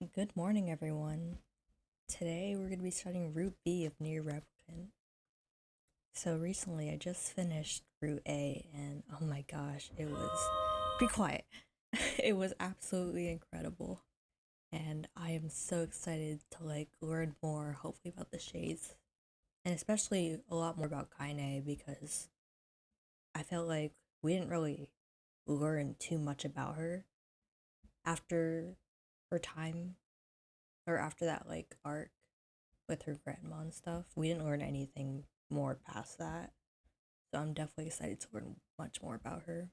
Good morning, everyone. Today we're going to be studying Route B of NieR Replicant. So recently I just finished Route A and oh my gosh, it was... Be quiet! It was absolutely incredible. And I am so excited to learn more, hopefully about the shades. And especially a lot more about Kaine because I felt like we didn't really learn too much about her after her time or after that arc with her grandma and stuff. We didn't learn anything more past that. So I'm definitely excited to learn much more about her.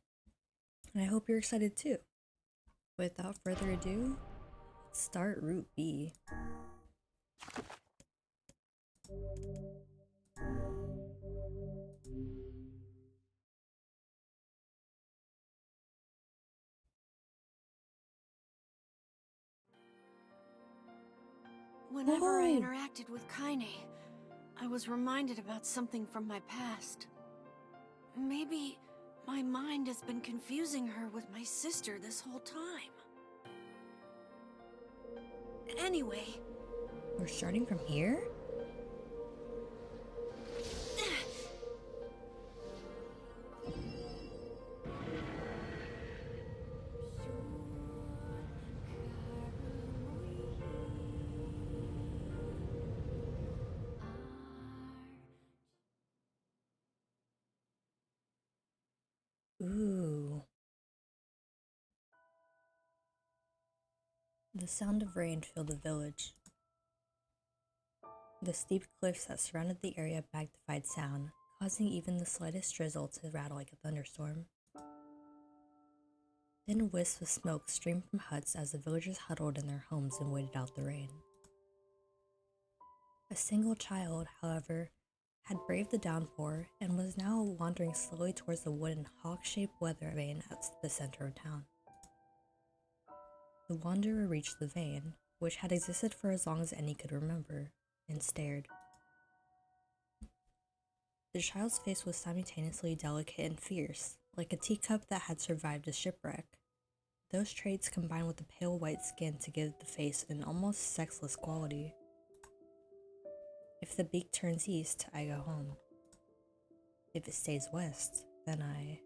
And I hope you're excited too. Without further ado, let's start Route B. Whenever I interacted with Kaine, I was reminded about something from my past. Maybe my mind has been confusing her with my sister this whole time. Anyway... We're starting from here? Ooh. The sound of rain filled the village. The steep cliffs that surrounded the area magnified sound, causing even the slightest drizzle to rattle like a thunderstorm. Thin wisps of smoke streamed from huts as the villagers huddled in their homes and waited out the rain. A single child, however, had braved the downpour and was now wandering slowly towards the wooden hawk-shaped weather vane at the center of town. The wanderer reached the vane, which had existed for as long as any could remember, and stared. The child's face was simultaneously delicate and fierce, like a teacup that had survived a shipwreck. Those traits combined with the pale white skin to give the face an almost sexless quality. If the beak turns east, I go home. If it stays west, then I...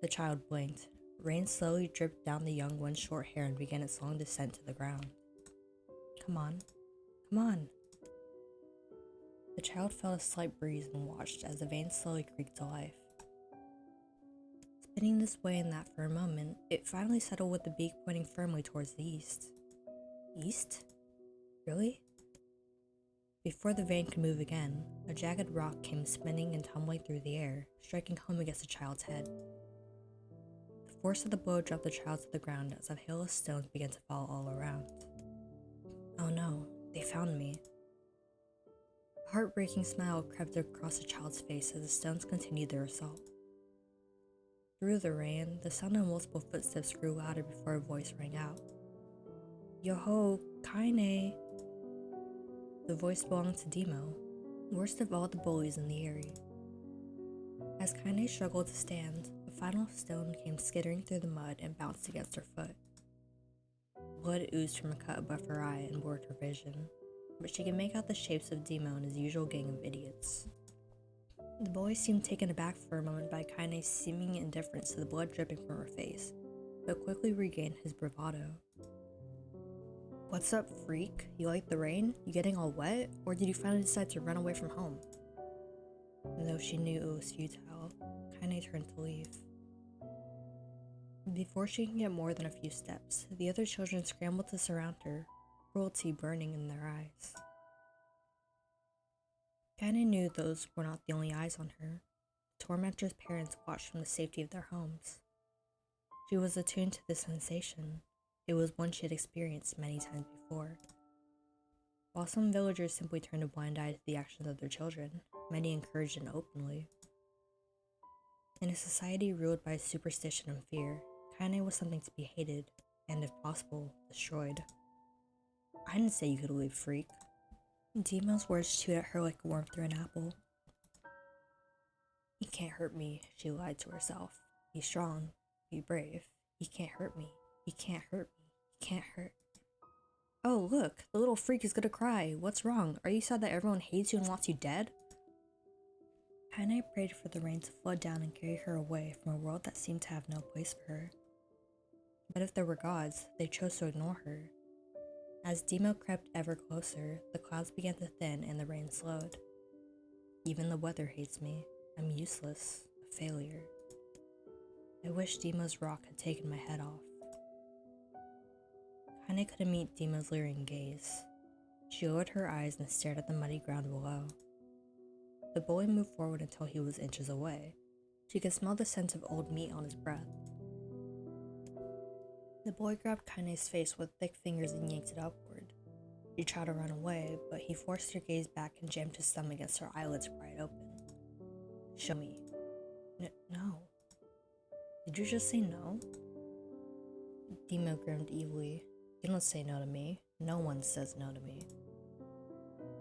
The child blinked. Rain slowly dripped down the young one's short hair and began its long descent to the ground. Come on. Come on. The child felt a slight breeze and watched as the vein slowly creaked to life. Spinning this way and that for a moment, it finally settled with the beak pointing firmly towards the east. East? Really? Before the vein could move again, a jagged rock came spinning and tumbling through the air, striking home against the child's head. The force of the blow dropped the child to the ground as a hail of stones began to fall all around. Oh no, they found me. A heartbreaking smile crept across the child's face as the stones continued their assault. Through the rain, the sound of multiple footsteps grew louder before a voice rang out. Yo-ho, Kaine! The voice belonged to Demo, worst of all the bullies in the area. As Kaine struggled to stand, a final stone came skittering through the mud and bounced against her foot. Blood oozed from a cut above her eye and blurred her vision, but she could make out the shapes of Demo and his usual gang of idiots. The boy seemed taken aback for a moment by Kaine's seeming indifference to the blood dripping from her face, but quickly regained his bravado. What's up, freak? You like the rain? You getting all wet? Or did you finally decide to run away from home? And though she knew it was futile, Kaine turned to leave. Before she could get more than a few steps, the other children scrambled to surround her, cruelty burning in their eyes. Kaine knew those were not the only eyes on her. The tormentor's parents watched from the safety of their homes. She was attuned to this sensation. It was one she had experienced many times before. While some villagers simply turned a blind eye to the actions of their children, many encouraged it openly. In a society ruled by superstition and fear, Kaine was something to be hated, and if possible, destroyed. I didn't say you could leave, freak. Demo's words chewed at her like a worm through an apple. He can't hurt me, she lied to herself. He's strong, be brave. He can't hurt me. He can't hurt me. He can't hurt. Oh, look, the little freak is gonna cry. What's wrong? Are you sad that everyone hates you and wants you dead? Kaine prayed for the rain to flood down and carry her away from a world that seemed to have no place for her. But if there were gods, they chose to ignore her. As Demo crept ever closer, the clouds began to thin and the rain slowed. Even the weather hates me. I'm useless, a failure. I wish Demo's rock had taken my head off. Kaine couldn't meet Demo's leering gaze. She lowered her eyes and stared at the muddy ground below. The boy moved forward until he was inches away. She could smell the scent of old meat on his breath. The boy grabbed Kaine's face with thick fingers and yanked it upward. She tried to run away, but he forced her gaze back and jammed his thumb against her eyelids pried open. Show me. No. Did you just say no? Demo grinned evilly. You don't say no to me. No one says no to me.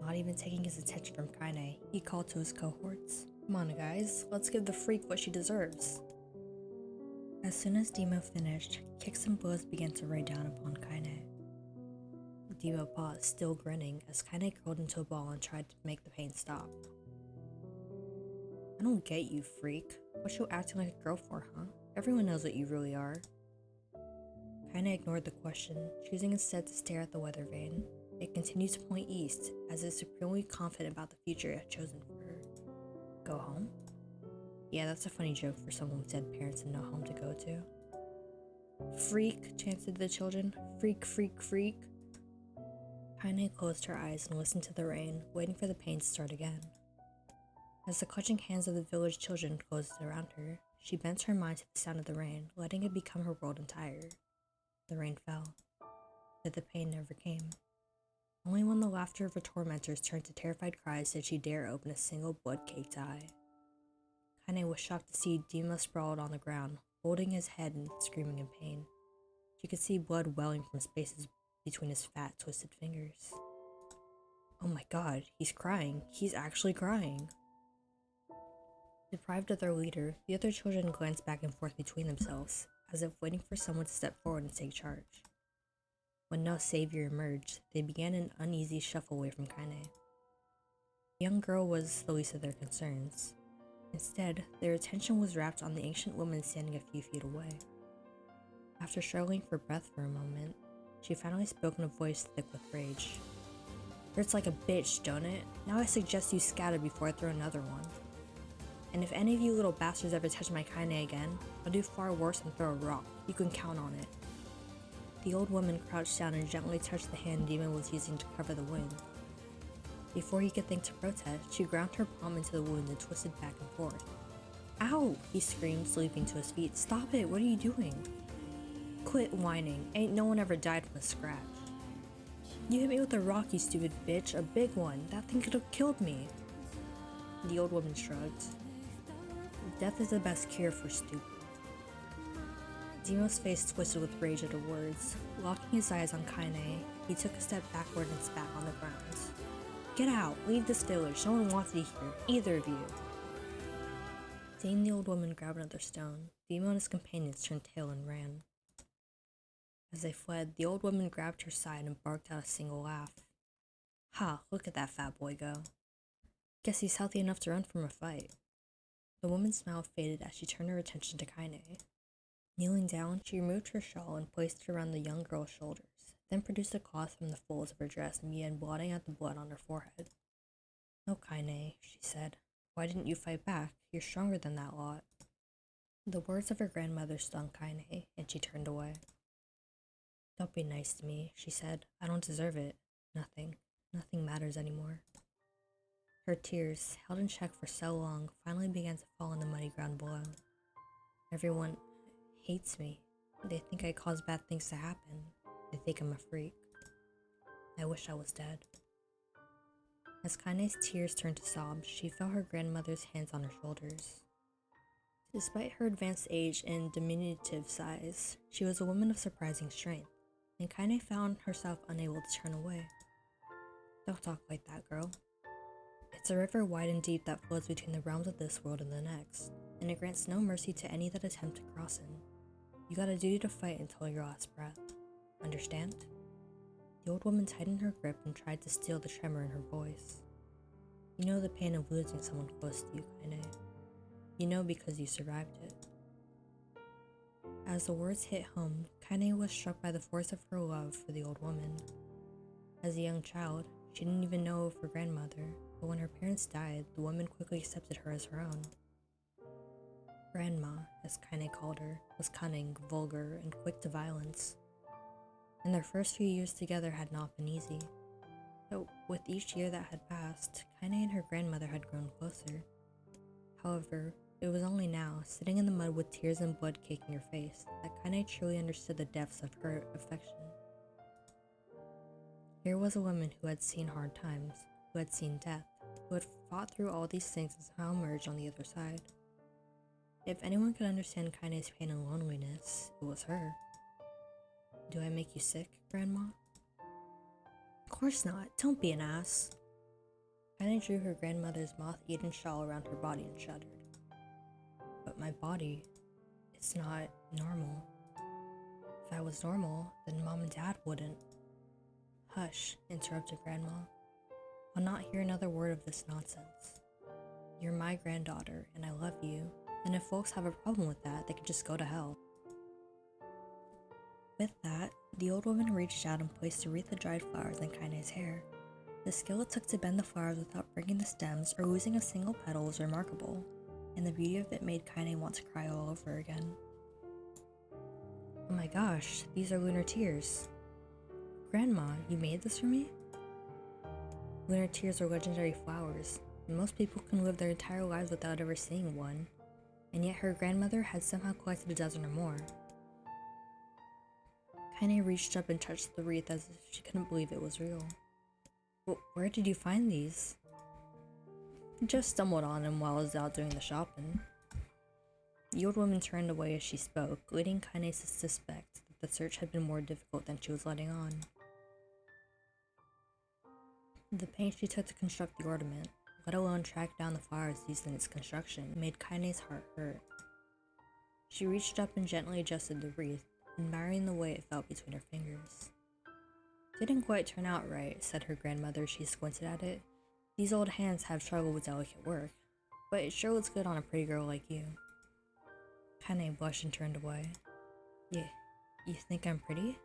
Not even taking his attention from Kaine, he called to his cohorts. Come on, guys, let's give the freak what she deserves. As soon as Demo finished, kicks and blows began to rain down upon Kaine. Demo paused, still grinning, as Kaine curled into a ball and tried to make the pain stop. I don't get you, freak. What you acting like a girl for, huh? Everyone knows what you really are. Kaine ignored the question, choosing instead to stare at the weather vane. It continued to point east, as if supremely confident about the future it had chosen for her. Go home? Yeah, that's a funny joke for someone with dead parents and no home to go to. Freak, chanted the children. Freak, freak, freak. Kaine closed her eyes and listened to the rain, waiting for the pain to start again. As the clutching hands of the village children closed around her, she bent her mind to the sound of the rain, letting it become her world entire. The rain fell, but the pain never came. Only when the laughter of her tormentors turned to terrified cries did she dare open a single blood-caked eye. Kaine was shocked to see Demo sprawled on the ground, holding his head and screaming in pain. She could see blood welling from spaces between his fat, twisted fingers. Oh my god, he's crying. He's actually crying. Deprived of their leader, the other children glanced back and forth between themselves, as if waiting for someone to step forward and take charge. When no savior emerged, they began an uneasy shuffle away from Kaine. The young girl was the least of their concerns. Instead, their attention was wrapped on the ancient woman standing a few feet away. After struggling for breath for a moment, she finally spoke in a voice thick with rage. Hurts like a bitch, don't it? Now I suggest you scatter before I throw another one. And if any of you little bastards ever touch my Kaine again, I'll do far worse than throw a rock. You can count on it. The old woman crouched down and gently touched the hand Demon was using to cover the wound. Before he could think to protest, she ground her palm into the wound and twisted back and forth. Ow! He screamed, leaping to his feet. Stop it! What are you doing? Quit whining. Ain't no one ever died from a scratch. You hit me with a rock, you stupid bitch. A big one. That thing could have killed me. The old woman shrugged. Death is the best cure for stupid. Demo's face twisted with rage at her words. Locking his eyes on Kaine, he took a step backward and spat on the ground. Get out! Leave this village. No one wants you here. Either of you. Seeing the old woman grab another stone, Demo and his companions turned tail and ran. As they fled, the old woman grabbed her side and barked out a single laugh. Ha! Look at that fat boy go. Guess he's healthy enough to run from a fight. The woman's smile faded as she turned her attention to Kaine. Kneeling down, she removed her shawl and placed it around the young girl's shoulders, then produced a cloth from the folds of her dress and began blotting out the blood on her forehead. No, Kaine, she said. Why didn't you fight back? You're stronger than that lot. The words of her grandmother stung Kaine, and she turned away. Don't be nice to me, she said. I don't deserve it. Nothing matters anymore. Her tears, held in check for so long, finally began to fall on the muddy ground below. Everyone hates me. They think I cause bad things to happen. They think I'm a freak. I wish I was dead. As Kaine's tears turned to sobs, she felt her grandmother's hands on her shoulders. Despite her advanced age and diminutive size, she was a woman of surprising strength, and Kaine found herself unable to turn away. Don't talk like that, girl. It's a river wide and deep that flows between the realms of this world and the next, and it grants no mercy to any that attempt to cross it. You got a duty to fight until your last breath. Understand? The old woman tightened her grip and tried to still the tremor in her voice. You know the pain of losing someone close to you, Kaine. You know because you survived it. As the words hit home, Kaine was struck by the force of her love for the old woman. As a young child, she didn't even know of her grandmother, but when her parents died, the woman quickly accepted her as her own. Grandma, as Kaine called her, was cunning, vulgar, and quick to violence. And their first few years together had not been easy. But with each year that had passed, Kaine and her grandmother had grown closer. However, it was only now, sitting in the mud with tears and blood caking her face, that Kaine truly understood the depths of her affection. Here was a woman who had seen hard times, who had seen death, who had fought through all these things and somehow emerged on the other side. If anyone could understand Kaine's pain and loneliness, it was her. Do I make you sick, Grandma? Of course not. Don't be an ass. Kaine drew her grandmother's moth-eaten shawl around her body and shuddered. But my body, it's not normal. If I was normal, then Mom and Dad wouldn't. Hush, interrupted Grandma. I'll not hear another word of this nonsense. You're my granddaughter, and I love you, and if folks have a problem with that, they can just go to hell. With that, the old woman reached out and placed a wreath of dried flowers in Kaine's hair. The skill it took to bend the flowers without breaking the stems or losing a single petal was remarkable, and the beauty of it made Kaine want to cry all over again. Oh my gosh, these are lunar tears. Grandma, you made this for me? Lunar tears are legendary flowers, and most people can live their entire lives without ever seeing one, and yet her grandmother had somehow collected a dozen or more. Kaine reached up and touched the wreath as if she couldn't believe it was real. Where did you find these? Just stumbled on them while I was out doing the shopping. The old woman turned away as she spoke, leading Kaine to suspect that the search had been more difficult than she was letting on. The pains she took to construct the ornament, let alone track down the flowers used in its construction, made Kaine's heart hurt. She reached up and gently adjusted the wreath, admiring the way it felt between her fingers. Didn't quite turn out right, said her grandmother as she squinted at it. These old hands have trouble with delicate work, but it sure looks good on a pretty girl like you. Kaine blushed and turned away. Yeah, you think I'm pretty?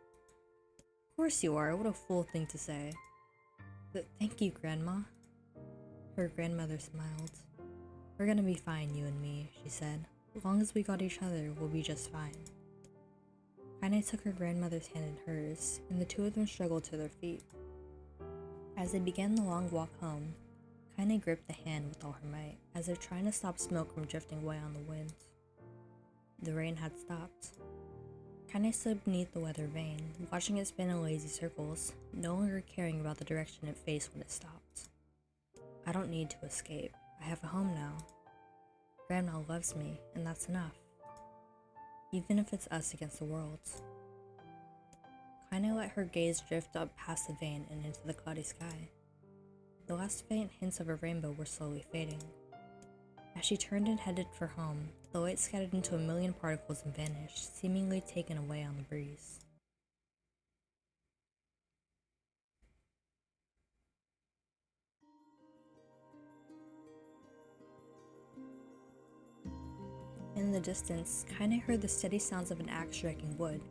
Of course you are, what a fool thing to say. Thank you, Grandma. Her grandmother smiled. We're gonna be fine, you and me, she said. As long as we got each other, we'll be just fine. Kaine took her grandmother's hand in hers, and the two of them struggled to their feet. As they began the long walk home, Kaine gripped the hand with all her might, as if trying to stop smoke from drifting away on the wind. The rain had stopped. Kaine stood beneath the weather vane, watching it spin in lazy circles, no longer caring about the direction it faced when it stopped. I don't need to escape. I have a home now. Grandma loves me, and that's enough. Even if it's us against the world. Kaine let her gaze drift up past the vane and into the cloudy sky. The last faint hints of a rainbow were slowly fading. As she turned and headed for home, the light scattered into a million particles and vanished, seemingly taken away on the breeze. In the distance, Kaine heard the steady sounds of an axe striking wood.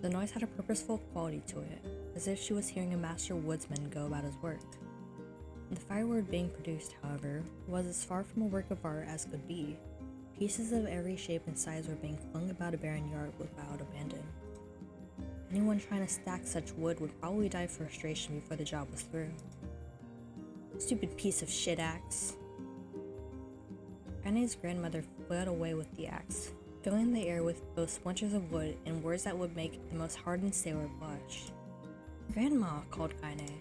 The noise had a purposeful quality to it, as if she was hearing a master woodsman go about his work. The firewood being produced, however, was as far from a work of art as could be. Pieces of every shape and size were being flung about a barren yard without abandon. Anyone trying to stack such wood would probably die of frustration before the job was through. Stupid piece of shit axe. Kaine's grandmother flailed away with the axe, filling the air with both splinters of wood and words that would make the most hardened sailor blush. Grandma, called Kaine.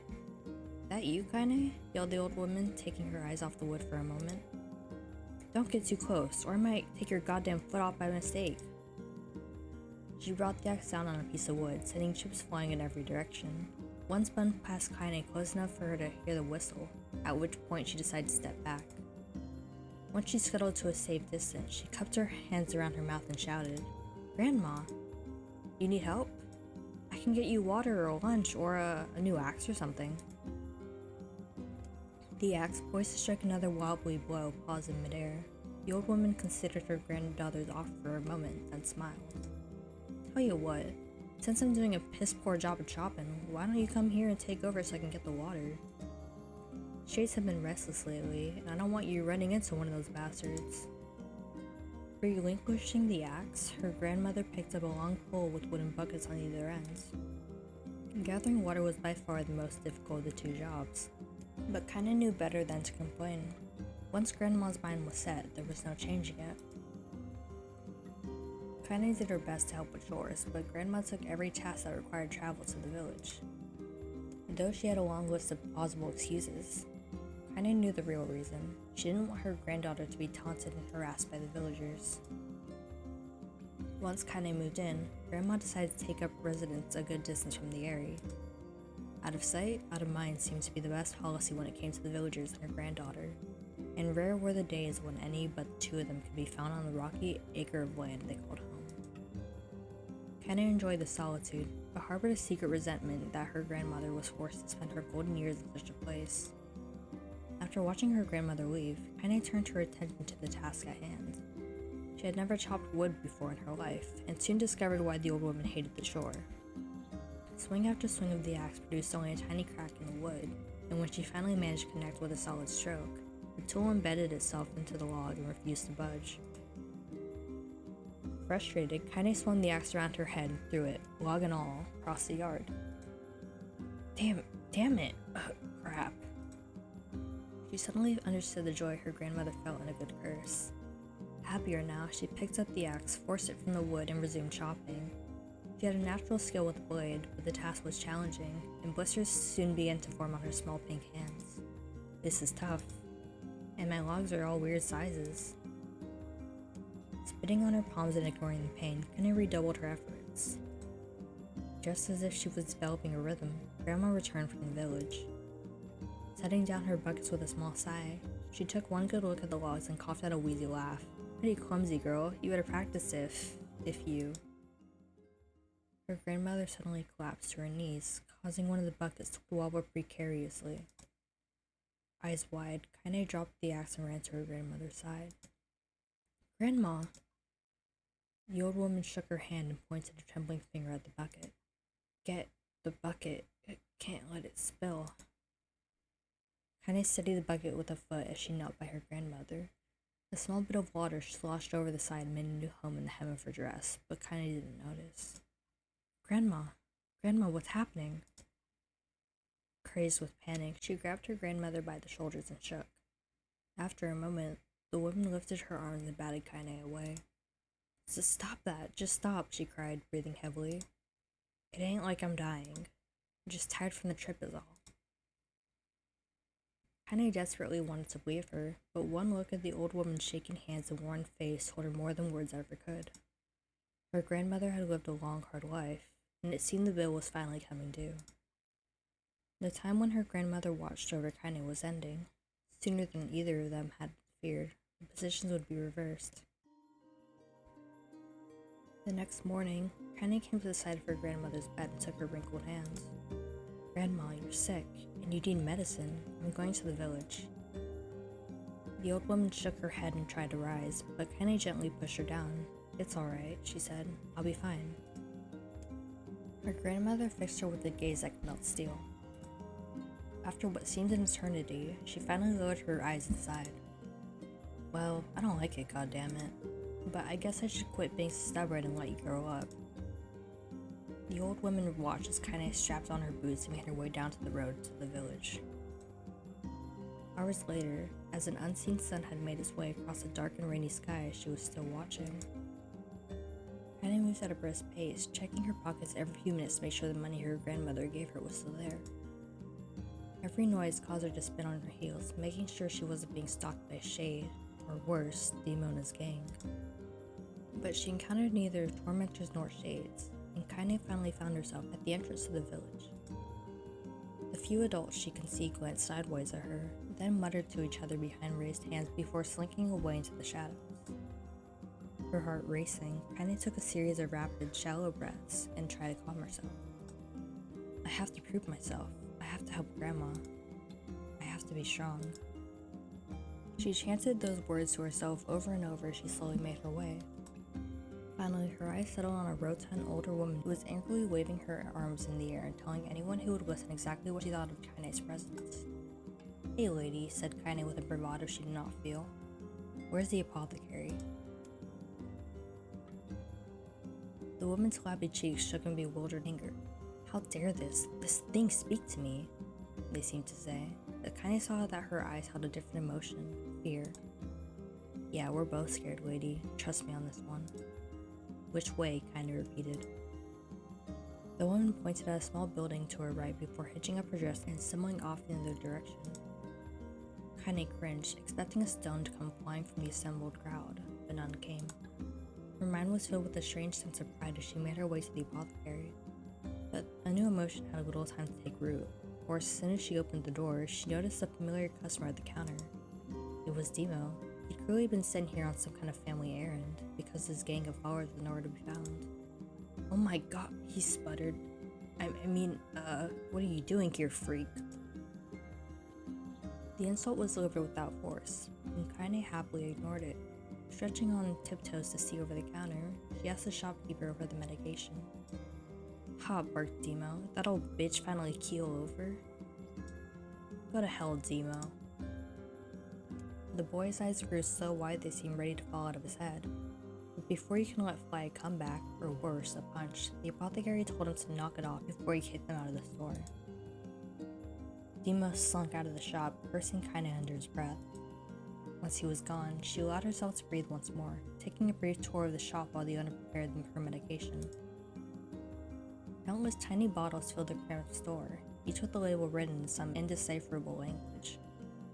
That you, Kaine? Yelled the old woman, taking her eyes off the wood for a moment. Don't get too close, or I might take your goddamn foot off by mistake. She brought the axe down on a piece of wood, sending chips flying in every direction. One spun past Kaine close enough for her to hear the whistle, at which point she decided to step back. Once she scuttled to a safe distance, she cupped her hands around her mouth and shouted, Grandma, you need help? I can get you water or lunch or a new axe or something. The axe, poised to strike another wobbly blow, paused in midair. The old woman considered her granddaughter's offer for a moment, then smiled. Tell you what, since I'm doing a piss-poor job of chopping, why don't you come here and take over so I can get the water? Shades have been restless lately, and I don't want you running into one of those bastards. Relinquishing the axe, her grandmother picked up a long pole with wooden buckets on either ends. Gathering water was by far the most difficult of the two jobs, but Kaine knew better than to complain. Once Grandma's mind was set, there was no changing it. Kaine did her best to help with chores, but Grandma took every task that required travel to the village. Though she had a long list of plausible excuses, Kaine knew the real reason. She didn't want her granddaughter to be taunted and harassed by the villagers. Once Kaine moved in, Grandma decided to take up residence a good distance from the area. Out of sight, out of mind seemed to be the best policy when it came to the villagers and her granddaughter, and rare were the days when any but the two of them could be found on the rocky acre of land they called home. Kaine enjoyed the solitude, but harbored a secret resentment that her grandmother was forced to spend her golden years in such a place. After watching her grandmother leave, Kaine turned her attention to the task at hand. She had never chopped wood before in her life, and soon discovered why the old woman hated the chore. Swing after swing of the axe produced only a tiny crack in the wood, and when she finally managed to connect with a solid stroke, the tool embedded itself into the log and refused to budge. Frustrated, Kaine swung the axe around her head and threw it, log and all, across the yard. Damn it! Crap. She suddenly understood the joy her grandmother felt in a good curse. Happier now, she picked up the axe, forced it from the wood, and resumed chopping. She had a natural skill with the blade, but the task was challenging, and blisters soon began to form on her small pink hands. This is tough, and my logs are all weird sizes. Spitting on her palms and ignoring the pain, Kaine redoubled her efforts. Just as if she was developing a rhythm, Grandma returned from the village. Setting down her buckets with a small sigh, she took one good look at the logs and coughed out a wheezy laugh. Pretty clumsy, girl. You better practice if you... Her grandmother suddenly collapsed to her knees, causing one of the buckets to wobble precariously. Eyes wide, Kaine dropped the axe and ran to her grandmother's side. Grandma! The old woman shook her hand and pointed a trembling finger at the bucket. Get the bucket. Can't let it spill. Kaine steadied the bucket with a foot as she knelt by her grandmother. A small bit of water sloshed over the side and made a new home in the hem of her dress, but Kaine didn't notice. Grandma, what's happening? Crazed with panic, she grabbed her grandmother by the shoulders and shook. After a moment, the woman lifted her arms and batted Kaine away. Stop that, just stop, she cried, breathing heavily. It ain't like I'm dying. I'm just tired from the trip is all. Kaine desperately wanted to leave her, but one look at the old woman's shaking hands and worn face told her more than words ever could. Her grandmother had lived a long, hard life, and it seemed the bill was finally coming due. The time when her grandmother watched over Kaine was ending. Sooner than either of them had feared, the positions would be reversed. The next morning, Kaine came to the side of her grandmother's bed and took her wrinkled hands. Grandma, you're sick, and you need medicine. I'm going to the village. The old woman shook her head and tried to rise, but Kaine gently pushed her down. It's alright, she said. I'll be fine. Her grandmother fixed her with a gaze that could melt steel. After what seemed an eternity, she finally lowered her eyes and sighed. Well, I don't like it, goddammit. But I guess I should quit being stubborn and let you grow up. The old woman watched as Kaine strapped on her boots and made her way down to the road to the village. Hours later, as an unseen sun had made its way across a dark and rainy sky, she was still watching. Kaine moved at a brisk pace, checking her pockets every few minutes to make sure the money her grandmother gave her was still there. Every noise caused her to spin on her heels, making sure she wasn't being stalked by Shade, or worse, Demona's gang. But she encountered neither tormentors nor shades, and Kaine finally found herself at the entrance to the village. The few adults she could see glanced sideways at her, then muttered to each other behind raised hands before slinking away into the shadows. Her heart racing, Kaine took a series of rapid, shallow breaths and tried to calm herself. have to prove myself. I have to help Grandma. I have to be strong. She chanted those words to herself over and over as she slowly made her way. Finally, her eyes settled on a rotund older woman who was angrily waving her arms in the air and telling anyone who would listen exactly what she thought of Kaine's presence. "Hey lady," said Kaine with a bravado she did not feel. "Where's the apothecary?" The woman's flabby cheeks shook in bewildered anger. "How dare this thing speak to me?" they seemed to say. But Kaine saw that her eyes held a different emotion, fear. "Yeah, we're both scared, lady. Trust me on this one." "Which way?" Kaine repeated. The woman pointed at a small building to her right before hitching up her dress and stumbling off in the direction. Kaine cringed, expecting a stone to come flying from the assembled crowd, but none came. Her mind was filled with a strange sense of pride as she made her way to the apothecary. But a new emotion had little time to take root, for as soon as she opened the door, she noticed a familiar customer at the counter. It was Demo. He'd clearly been sent here on some kind of family errand, because his gang of followers was nowhere to be found. "Oh my god," he sputtered. I mean, what are you doing here, freak?" The insult was delivered without force, and Kaine happily ignored it. Stretching on tiptoes to see over the counter, she asked the shopkeeper over the medication. "Ha," barked Demo. "That old bitch finally keel over?" "Go to hell, Demo." The boy's eyes grew so wide they seemed ready to fall out of his head. But before he could let fly a comeback, or worse, a punch, the apothecary told him to knock it off before he kicked them out of the store. Demo slunk out of the shop, cursing Kaine under his breath. Once he was gone, she allowed herself to breathe once more, taking a brief tour of the shop while the owner prepared her medication. Countless tiny bottles filled the cramped store, each with the label written in some indecipherable language.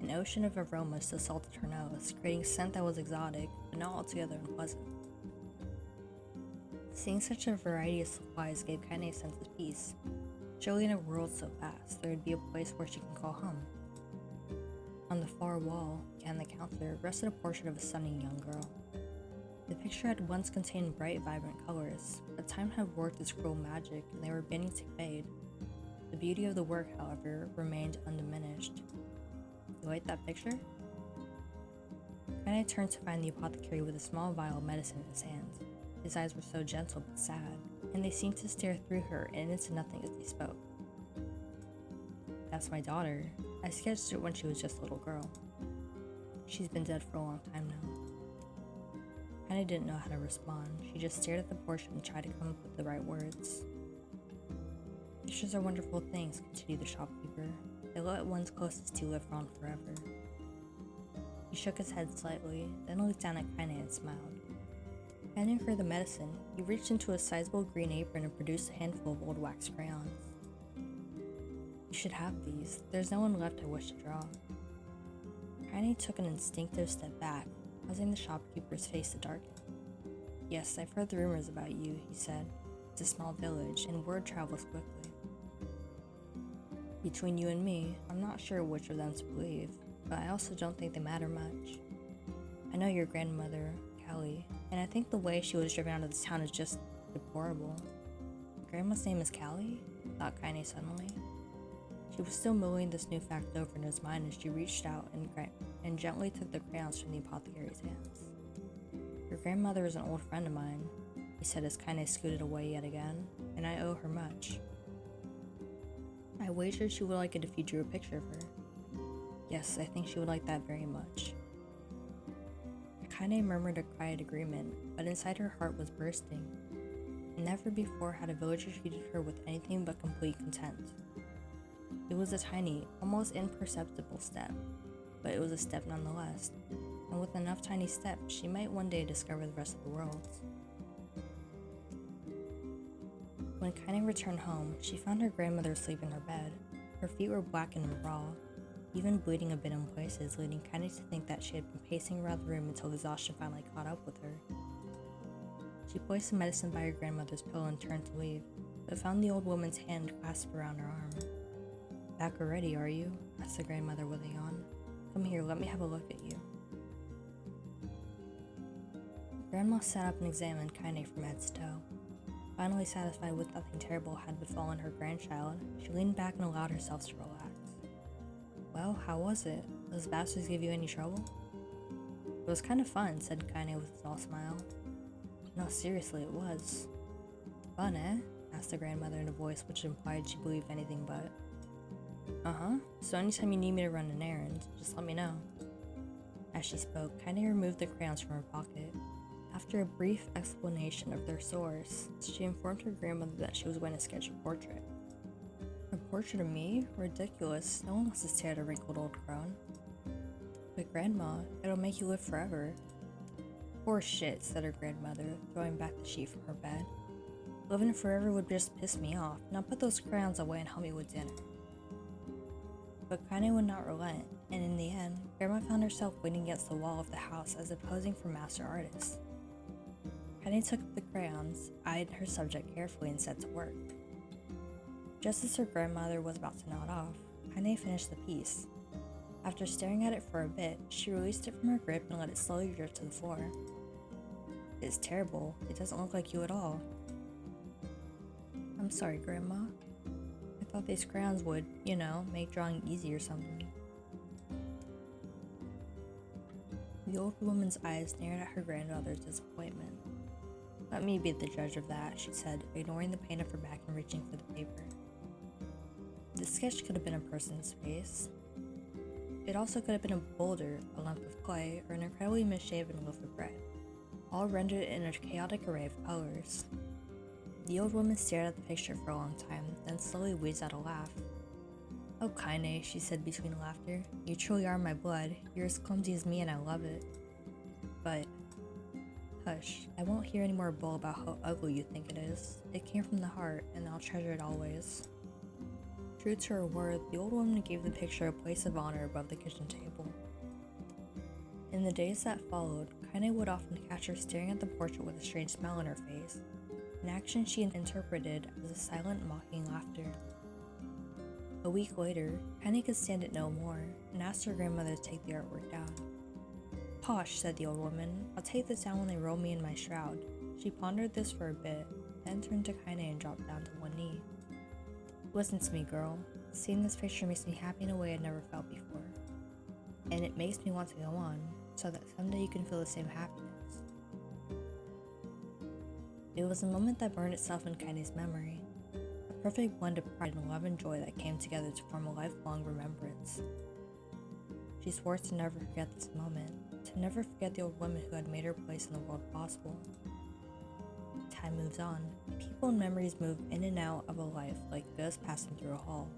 An ocean of aromas assaulted her nose, creating scent that was exotic, but not altogether unpleasant. Seeing such a variety of supplies gave Kaine a sense of peace. Surely in a world so vast, there would be a place where she can call home. On the far wall, behind the counter, rested a portrait of a stunning young girl. The picture had once contained bright, vibrant colors, but time had worked its cruel magic and they were beginning to fade. The beauty of the work, however, remained undiminished. "You like that picture?" Kaine turned to find the apothecary with a small vial of medicine in his hand. His eyes were so gentle but sad, and they seemed to stare through her and into nothing as he spoke. "That's my daughter. I sketched her when she was just a little girl. She's been dead for a long time now." Kaine didn't know how to respond. She just stared at the portrait and tried to come up with the right words. "Pictures are wonderful things," continued the shopkeeper. "They let one's closest to live on forever." He shook his head slightly, then looked down at Kaine and smiled. Handing her the medicine, he reached into a sizable green apron and produced a handful of old wax crayons. "You should have these. There's no one left I wish to draw." Kaine took an instinctive step back, causing the shopkeeper's face to darken. "Yes, I've heard the rumors about you," he said. "It's a small village, and word travels quickly. Between you and me, I'm not sure which of them to believe, but I also don't think they matter much. I know your grandmother, Callie, and I think the way she was driven out of this town is just deplorable." "Grandma's name is Callie?" thought Kaine suddenly. She was still mulling this new fact over in his mind as she reached out and gently took the crayons from the apothecary's hands. "Your grandmother is an old friend of mine," he said as Kaine scooted away yet again, "and I owe her much. I wagered she would like it if you drew a picture of her." "Yes, I think she would like that very much." Kaine murmured a quiet agreement, but inside her heart was bursting. Never before had a villager treated her with anything but complete contempt. It was a tiny, almost imperceptible step, but it was a step nonetheless, and with enough tiny steps, she might one day discover the rest of the world. When Kaine returned home, she found her grandmother asleep in her bed. Her feet were blackened and raw, even bleeding a bit in places, leading Kaine to think that she had been pacing around the room until exhaustion finally caught up with her. She placed the medicine by her grandmother's pillow and turned to leave, but found the old woman's hand clasped around her arm. "Back already, are you?" asked the grandmother with a yawn. "Come here, let me have a look at you." Grandma sat up and examined Kaine from head to toe. Finally satisfied with nothing terrible had befallen her grandchild, she leaned back and allowed herself to relax. Well, how was it? Those bastards give you any trouble? It was kind of fun, said Kaine with a small smile. No, seriously, it was. Fun, eh? Asked the grandmother in a voice which implied she believed anything but. Uh-huh. So anytime you need me to run an errand, just let me know. As she spoke, Kaine removed the crayons from her pocket. After a brief explanation of their source, she informed her grandmother that she was going to sketch a portrait. A portrait of me? Ridiculous. No one wants to stare at a wrinkled old crone. But Grandma, it'll make you live forever. Poor shit, said her grandmother, throwing back the sheet from her bed. Living forever would just piss me off. Now put those crayons away and help me with dinner. But Kaine would not relent, and in the end, Grandma found herself waiting against the wall of the house as if posing for master artist. Kaine took up the crayons, eyed her subject carefully, and set to work. Just as her grandmother was about to nod off, Kaine finished the piece. After staring at it for a bit, she released it from her grip and let it slowly drift to the floor. It's terrible. It doesn't look like you at all. I'm sorry, Grandma. I thought these crayons would, make drawing easy or something. The old woman's eyes stared at her granddaughter's disappointment. Let me be the judge of that, she said, ignoring the pain of her back and reaching for the paper. The sketch could have been a person's face. It also could have been a boulder, a lump of clay, or an incredibly misshapen loaf of bread, all rendered in a chaotic array of colors. The old woman stared at the picture for a long time, then slowly wheezed out a laugh. Oh, Kaine, she said between laughter, you truly are my blood. You're as clumsy as me and I love it. But, hush, I won't hear any more bull about how ugly you think it is. It came from the heart, and I'll treasure it always. True to her word, the old woman gave the picture a place of honor above the kitchen table. In the days that followed, Kaine would often catch her staring at the portrait with a strange smile on her face, an action she interpreted as a silent, mocking laughter. A week later, Kaine could stand it no more, and asked her grandmother to take the artwork down. Posh, said the old woman, I'll take this down when they roll me in my shroud. She pondered this for a bit, then turned to Kaine and dropped down to one knee. Listen to me, girl. Seeing this picture makes me happy in a way I'd never felt before. And it makes me want to go on, so that someday you can feel the same happiness. It was a moment that burned itself in Kaine's memory, a perfect blend of pride and love and joy that came together to form a lifelong remembrance. She swore to never forget this moment, to never forget the old woman who had made her place in the world possible. Time moves on. People and memories move in and out of a life like ghosts passing through a hall.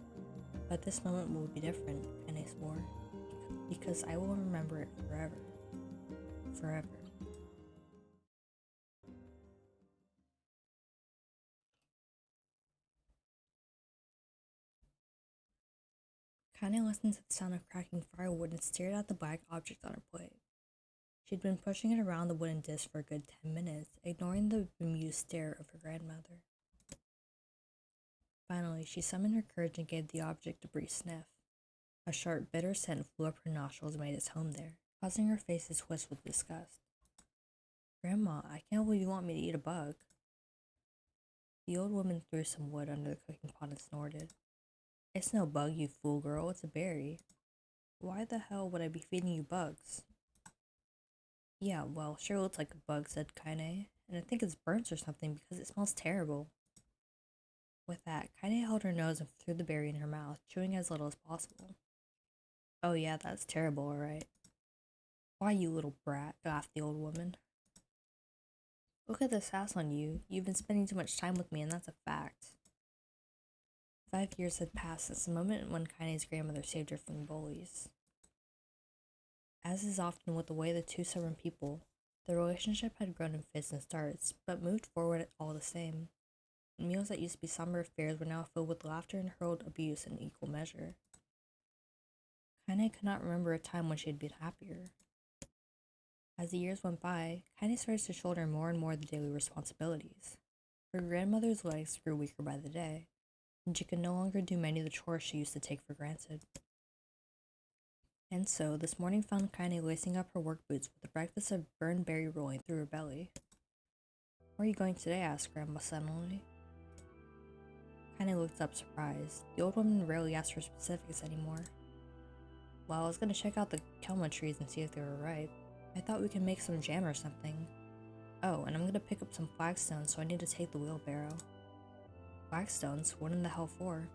But this moment will be different, Kaine swore, because I will remember it forever. Forever. Kaine listened to the sound of cracking firewood and stared at the black object on her plate. She'd been pushing it around the wooden disc for a good 10 minutes, ignoring the bemused stare of her grandmother. Finally, she summoned her courage and gave the object a brief sniff. A sharp, bitter scent flew up her nostrils and made its home there, causing her face to twist with disgust. Grandma, I can't believe you want me to eat a bug. The old woman threw some wood under the cooking pot and snorted. It's no bug, you fool girl, it's a berry. Why the hell would I be feeding you bugs? Yeah, well, sure looks like a bug, said Kaine, and I think it's burnt or something because it smells terrible. With that, Kaine held her nose and threw the berry in her mouth, chewing as little as possible. Oh yeah, that's terrible, alright. Why, you little brat, laughed the old woman. Look at the sass on you. You've been spending too much time with me, and that's a fact. 5 years had passed since the moment when Kaine's grandmother saved her from the bullies. As is often with the way the two stubborn people, the relationship had grown in fits and starts, but moved forward all the same. Meals that used to be somber affairs were now filled with laughter and hurled abuse in equal measure. Kaine could not remember a time when she had been happier. As the years went by, Kaine started to shoulder more and more of the daily responsibilities. Her grandmother's legs grew weaker by the day, and she could no longer do many of the chores she used to take for granted. And so, this morning found Kaine lacing up her work boots with a breakfast of burned berry rolling through her belly. Where are you going today? Asked Grandma suddenly. Kaine looked up surprised. The old woman rarely asked for specifics anymore. Well, I was gonna check out the kelma trees and see if they were ripe. I thought we could make some jam or something. Oh, and I'm gonna pick up some flagstones, so I need to take the wheelbarrow. Flagstones? What in the hell for?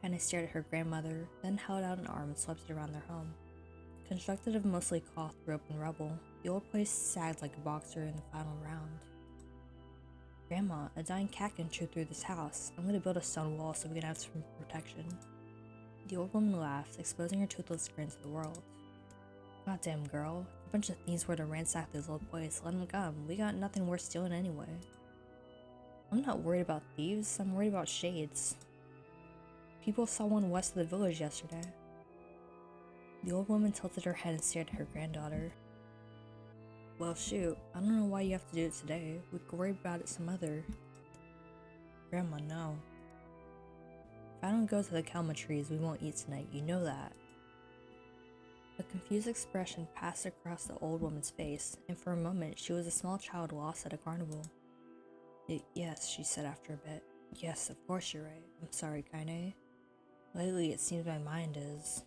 Kaine stared at her grandmother, then held out an arm and swept it around their home. Constructed of mostly cloth, rope, and rubble, the old place sagged like a boxer in the final round. Grandma, a dying cat can chew through this house. I'm gonna build a stone wall so we can have some protection. The old woman laughed, exposing her toothless grin to the world. Goddamn girl, if a bunch of thieves were to ransack this old place, let them come. We got nothing worth stealing anyway. I'm not worried about thieves, I'm worried about shades. People saw one west of the village yesterday. The old woman tilted her head and stared at her granddaughter. Well shoot, I don't know why you have to do it today. We could worry about it some other. Grandma, no. If I don't go to the kelma trees, we won't eat tonight, you know that. A confused expression passed across the old woman's face, and for a moment she was a small child lost at a carnival. Yes, she said after a bit. Yes, of course you're right. I'm sorry, Kaine. Lately it seems my mind is...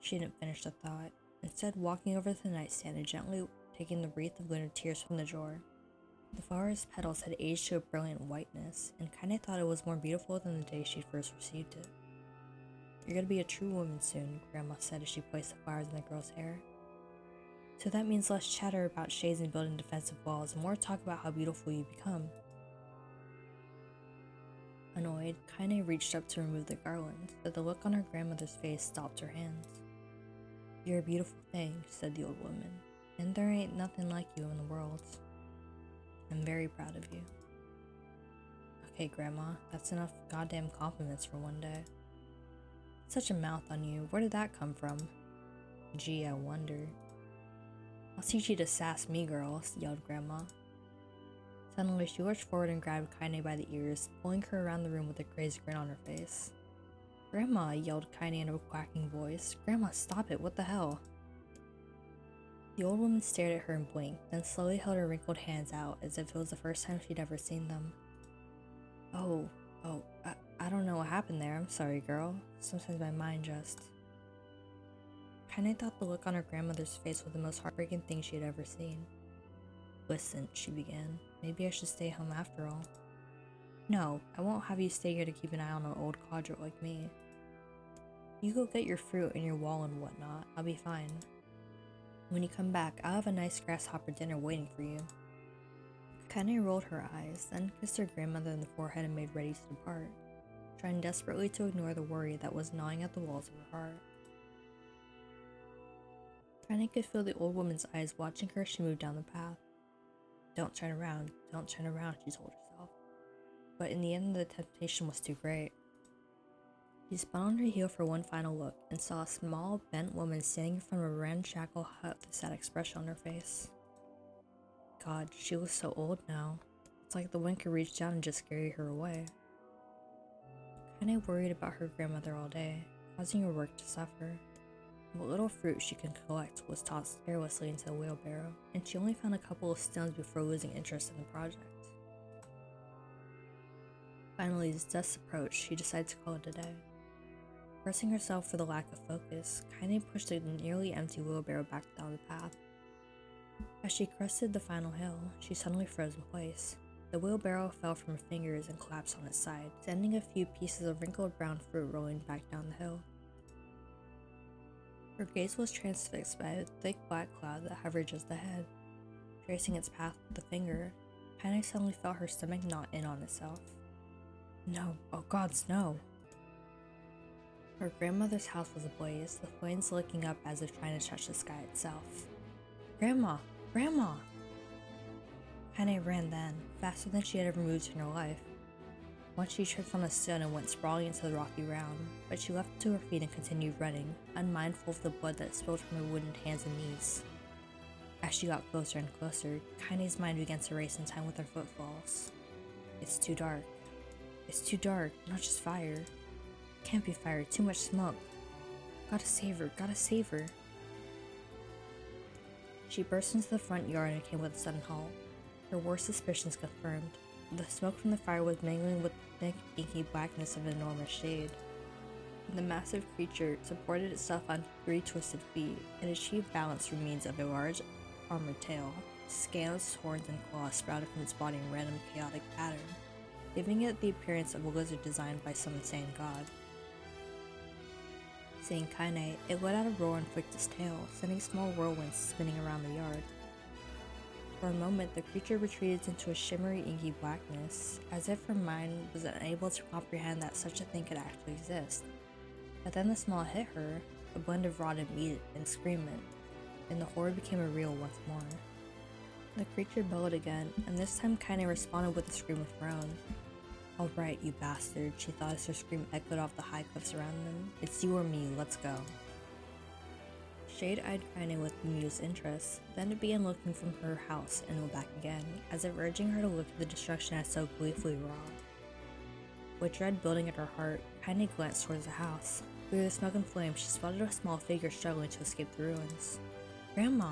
She didn't finish the thought, instead walking over to the nightstand and gently taking the wreath of glinted tears from the drawer. The flower's petals had aged to a brilliant whiteness, and Kaine thought it was more beautiful than the day she first received it. You're gonna be a true woman soon, Grandma said as she placed the flowers in the girl's hair. So that means less chatter about shades and building defensive walls, and more talk about how beautiful you become. Annoyed, Kaine reached up to remove the garland, but the look on her grandmother's face stopped her hands. You're a beautiful thing, said the old woman, and there ain't nothing like you in the world. I'm very proud of you. Okay, Grandma, that's enough goddamn compliments for one day. Such a mouth on you, where did that come from? Gee, I wonder. I'll teach you to sass me, girl, yelled Grandma. Suddenly, she lurched forward and grabbed Kaine by the ears, pulling her around the room with a crazed grin on her face. Grandma, yelled Kaine in a quacking voice. Grandma, stop it, what the hell? The old woman stared at her and blinked, then slowly held her wrinkled hands out as if it was the first time she'd ever seen them. I don't know what happened there. I'm sorry, girl. Sometimes my mind just... Kaine thought the look on her grandmother's face was the most heartbreaking thing she had ever seen. Listen, she began. Maybe I should stay home after all. No, I won't have you stay here to keep an eye on an old codger like me. You go get your fruit and your wall and whatnot. I'll be fine. When you come back, I'll have a nice grasshopper dinner waiting for you. Kaine rolled her eyes, then kissed her grandmother in the forehead and made ready to depart, trying desperately to ignore the worry that was gnawing at the walls of her heart. Kaine could feel the old woman's eyes watching her as she moved down the path. Don't turn around, she told herself. But in the end, the temptation was too great. She spun on her heel for one final look and saw a small, bent woman standing in front of a ramshackle hut with a sad expression on her face. God, she was so old now. It's like the wind could reach down and just carry her away. Kaine worried about her grandmother all day, causing her work to suffer. What little fruit she could collect was tossed carelessly into a wheelbarrow, and she only found a couple of stones before losing interest in the project. Finally, as dusk approached, she decided to call it a day. Cursing herself for the lack of focus, Kaine pushed the nearly empty wheelbarrow back down the path. As she crested the final hill, she suddenly froze in place. The wheelbarrow fell from her fingers and collapsed on its side, sending a few pieces of wrinkled brown fruit rolling back down the hill. Her gaze was transfixed by a thick black cloud that hovered just ahead. Tracing its path with the finger, Kaine suddenly felt her stomach knot in on itself. No, oh gods, no! Her grandmother's house was ablaze, the flames licking up as if trying to touch the sky itself. Grandma! Grandma! Kaine ran then, faster than she had ever moved in her life. Once she tripped on a stone and went sprawling into the rocky ground, but she leapt to her feet and continued running, unmindful of the blood that spilled from her wooden hands and knees. As she got closer and closer, Kaine's mind began to race in time with her footfalls. It's too dark. It's too dark, not just fire. Can't be fire, too much smoke. Gotta save her, gotta save her. She burst into the front yard and came with a sudden halt. Her worst suspicions confirmed. The smoke from the fire was mingling with the thick, inky blackness of an enormous shade. The massive creature supported itself on 3 twisted feet and achieved balance through means of a large, armored tail. Scales, horns, and claws sprouted from its body in random, chaotic pattern, giving it the appearance of a lizard designed by some insane god. Seeing Kaine, it let out a roar and flicked its tail, sending small whirlwinds spinning around the yard. For a moment, the creature retreated into a shimmery, inky blackness, as if her mind was unable to comprehend that such a thing could actually exist. But then the smell hit her, a blend of rotted meat and screaming, and the horror became real once more. The creature bellowed again, and this time Kaine responded with a scream of her own. "Alright, you bastard," she thought as her scream echoed off the high cliffs around them. "It's you or me, let's go." Shade eyed Kaine with bemused interest, then it began looking from her house and went back again, as if urging her to look at the destruction as so gleefully raw. With dread building at her heart, Kaine glanced towards the house. Through the smoke and flame, she spotted a small figure struggling to escape the ruins. "Grandma!"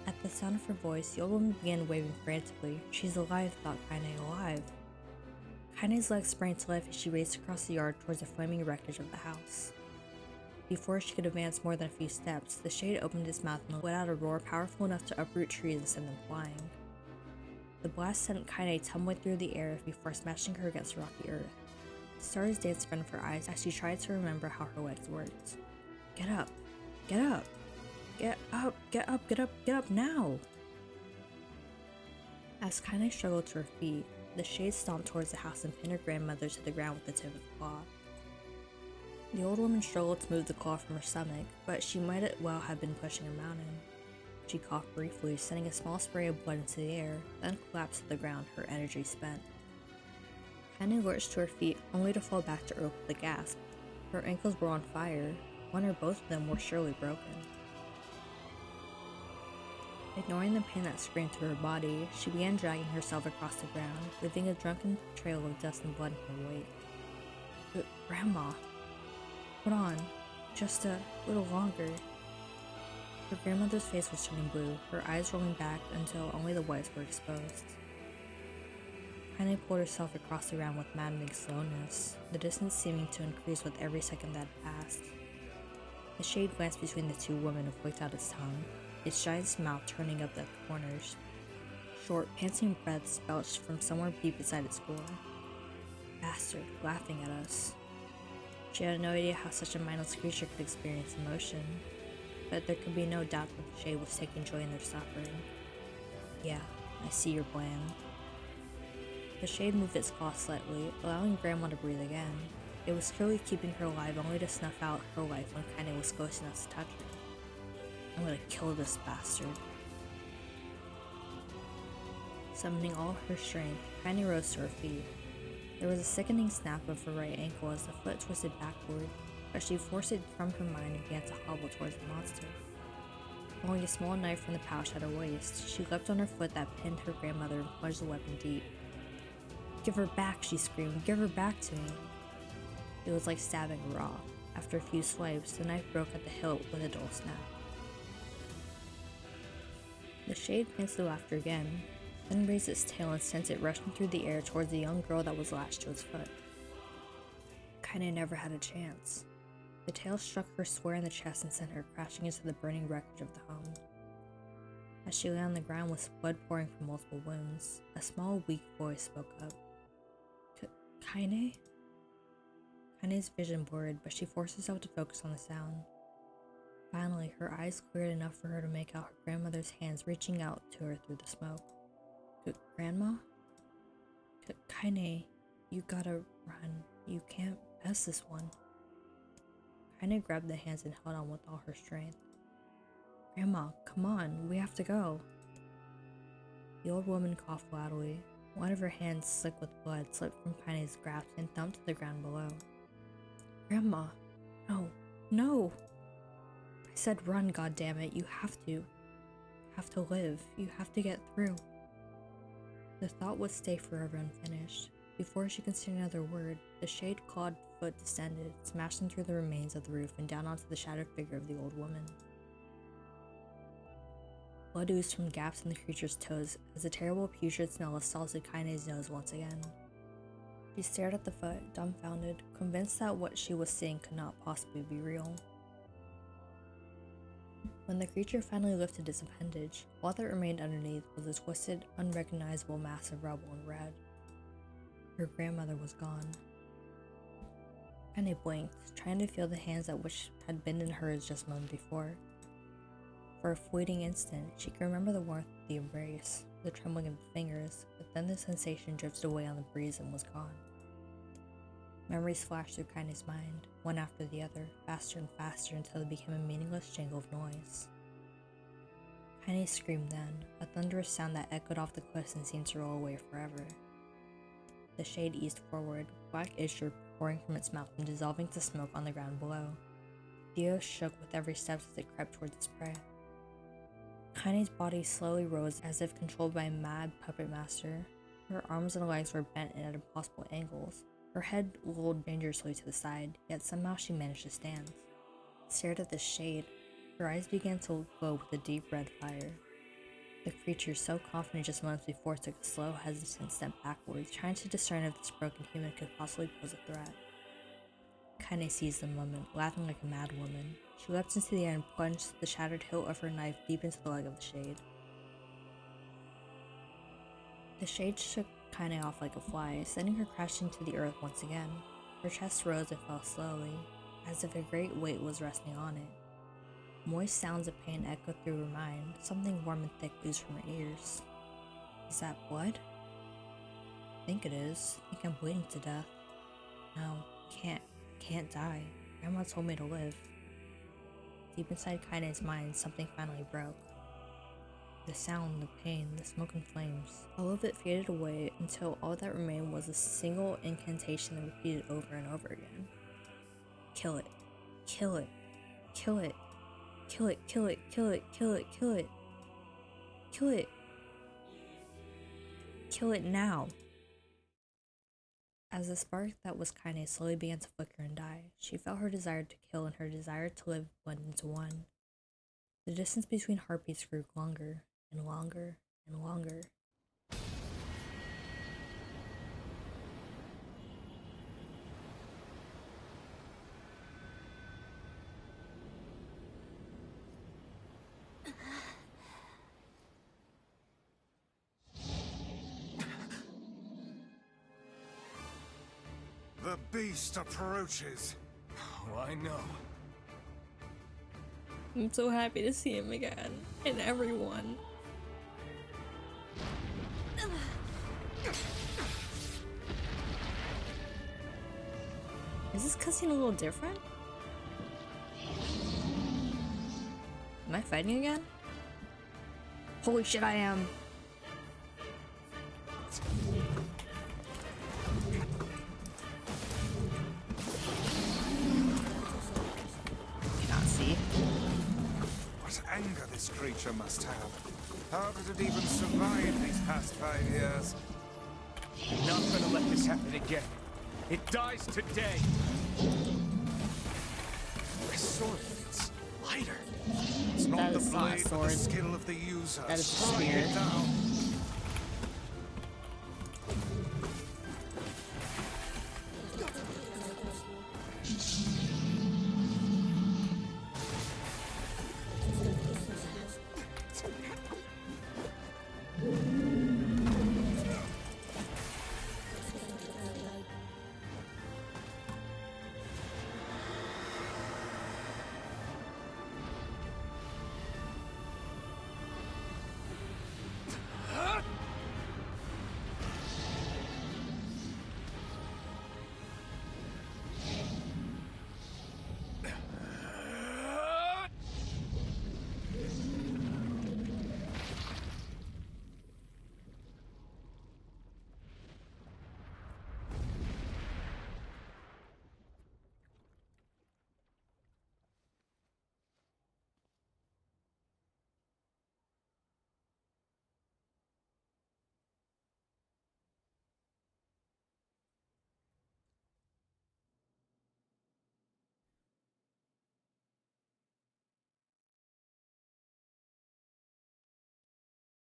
At the sound of her voice, the old woman began waving frantically. "She's alive," thought Kaine, "alive." Kaine's legs sprang to life as she raced across the yard towards the flaming wreckage of the house. Before she could advance more than a few steps, the shade opened its mouth and let out a roar powerful enough to uproot trees and send them flying. The blast sent Kaine tumbling through the air before smashing her against the rocky earth. Stars danced in front of her eyes as she tried to remember how her legs worked. "Get up! Get up! Get up! Get up! Get up! Get up now!" As Kaine struggled to her feet, the shade stomped towards the house and pinned her grandmother to the ground with the tip of the claw. The old woman struggled to move the claw from her stomach, but she might as well have been pushing a mountain. She coughed briefly, sending a small spray of blood into the air, then collapsed to the ground, her energy spent. Kaine lurched to her feet, only to fall back to earth with a gasp. Her ankles were on fire. One or both of them were surely broken. Ignoring the pain that screamed through her body, she began dragging herself across the ground, leaving a drunken trail of dust and blood in her wake. "Grandma, hold on, just a little longer." Her grandmother's face was turning blue, her eyes rolling back until only the whites were exposed. Kaine pulled herself across the ground with maddening slowness, the distance seeming to increase with every second that passed. The shade glanced between the two women and flicked out its tongue, its giant mouth turning up at the corners. Short, panting breaths belched from somewhere deep inside its gore. "Bastard," laughing at us. She had no idea how such a mindless creature could experience emotion, but there could be no doubt that the shade was taking joy in their suffering. "Yeah, I see your plan." The shade moved its claw slightly, allowing Grandma to breathe again. It was clearly keeping her alive only to snuff out her life when Kaine was close enough to touch her. "I'm gonna kill this bastard." Summoning all her strength, Kaine rose to her feet. There was a sickening snap of her right ankle as the foot twisted backward, but she forced it from her mind and began to hobble towards the monster. Pulling a small knife from the pouch at her waist, she leapt on her foot that pinned her grandmother and plunged the weapon deep. "Give her back," she screamed. "Give her back to me." It was like stabbing raw. After a few swipes, the knife broke at the hilt with a dull snap. The shade panted laughter again, then raised its tail and sent it rushing through the air towards the young girl that was lashed to its foot. Kaine never had a chance. The tail struck her square in the chest and sent her crashing into the burning wreckage of the home. As she lay on the ground with blood pouring from multiple wounds, a small, weak voice spoke up. "Kaine?" Kaine's vision blurred, but she forced herself to focus on the sound. Finally, her eyes cleared enough for her to make out her grandmother's hands reaching out to her through the smoke. "Grandma? Kaine, you gotta run. You can't pass this one." Kaine grabbed the hands and held on with all her strength. "Grandma, come on, we have to go." The old woman coughed loudly. One of her hands, slick with blood, slipped from Kaine's grasp and thumped to the ground below. "Grandma, no, no! I said run, goddammit, you have to. You have to live, you have to get through." The thought would stay forever unfinished. Before she could say another word, the shade-clawed foot descended, smashing through the remains of the roof and down onto the shattered figure of the old woman. Blood oozed from gaps in the creature's toes as a terrible putrid smell assaulted Kaine's nose once again. She stared at the foot, dumbfounded, convinced that what she was seeing could not possibly be real. When the creature finally lifted its appendage, all that remained underneath was a twisted, unrecognizable mass of rubble and red. Her grandmother was gone. Kaine blinked, trying to feel the hands that which had been in hers just a moment before. For a fleeting instant, she could remember the warmth of the embrace, the trembling of the fingers, but then the sensation drifted away on the breeze and was gone. Memories flashed through Kaine's mind, one after the other, faster and faster until they became a meaningless jangle of noise. Kaine screamed then, a thunderous sound that echoed off the cliffs and seemed to roll away forever. The shade eased forward, black ichor pouring from its mouth and dissolving to smoke on the ground below. The earth shook with every step as it crept towards its prey. Kaine's body slowly rose as if controlled by a mad puppet master. Her arms and legs were bent in at impossible angles. Her head lolled dangerously to the side, yet somehow she managed to stand. Stared at the shade. Her eyes began to glow with a deep red fire. The creature, so confident just moments before, took a slow, hesitant step backwards, trying to discern if this broken human could possibly pose a threat. Kaine seized the moment, laughing like a mad woman. She leapt into the air and plunged the shattered hilt of her knife deep into the leg of the shade. The shade shook Kaine off like a fly, sending her crashing to the earth once again. Her chest rose and fell slowly, as if a great weight was resting on it. Moist sounds of pain echoed through her mind, something warm and thick oozed from her ears. Is that blood? I think it is. I think I'm bleeding to death. No, can't die. Grandma told me to live. Deep inside Kaine's mind, something finally broke. The sound, the pain, the smoke and flames, all of it faded away until all that remained was a single incantation that repeated over and over again. Kill it. Kill it. Kill it. Kill it, kill it, kill it, kill it, kill it. Kill it. Kill it now. As the spark that was Kaine slowly began to flicker and die, she felt her desire to kill and her desire to live blend into one. The distance between heartbeats grew longer and longer and longer. The beast approaches. Oh, I know. I'm so happy to see him again, and everyone. Is this cutscene a little different? Am I fighting again? Holy shit, I am! Cannot see. What anger this creature must have. How did it even survive these past 5 years? I'm not gonna let this happen again. It dies today. My sword, it's lighter. It's not That the is not a blade, but sword. the skill of the user. That is a Strike spear. it down.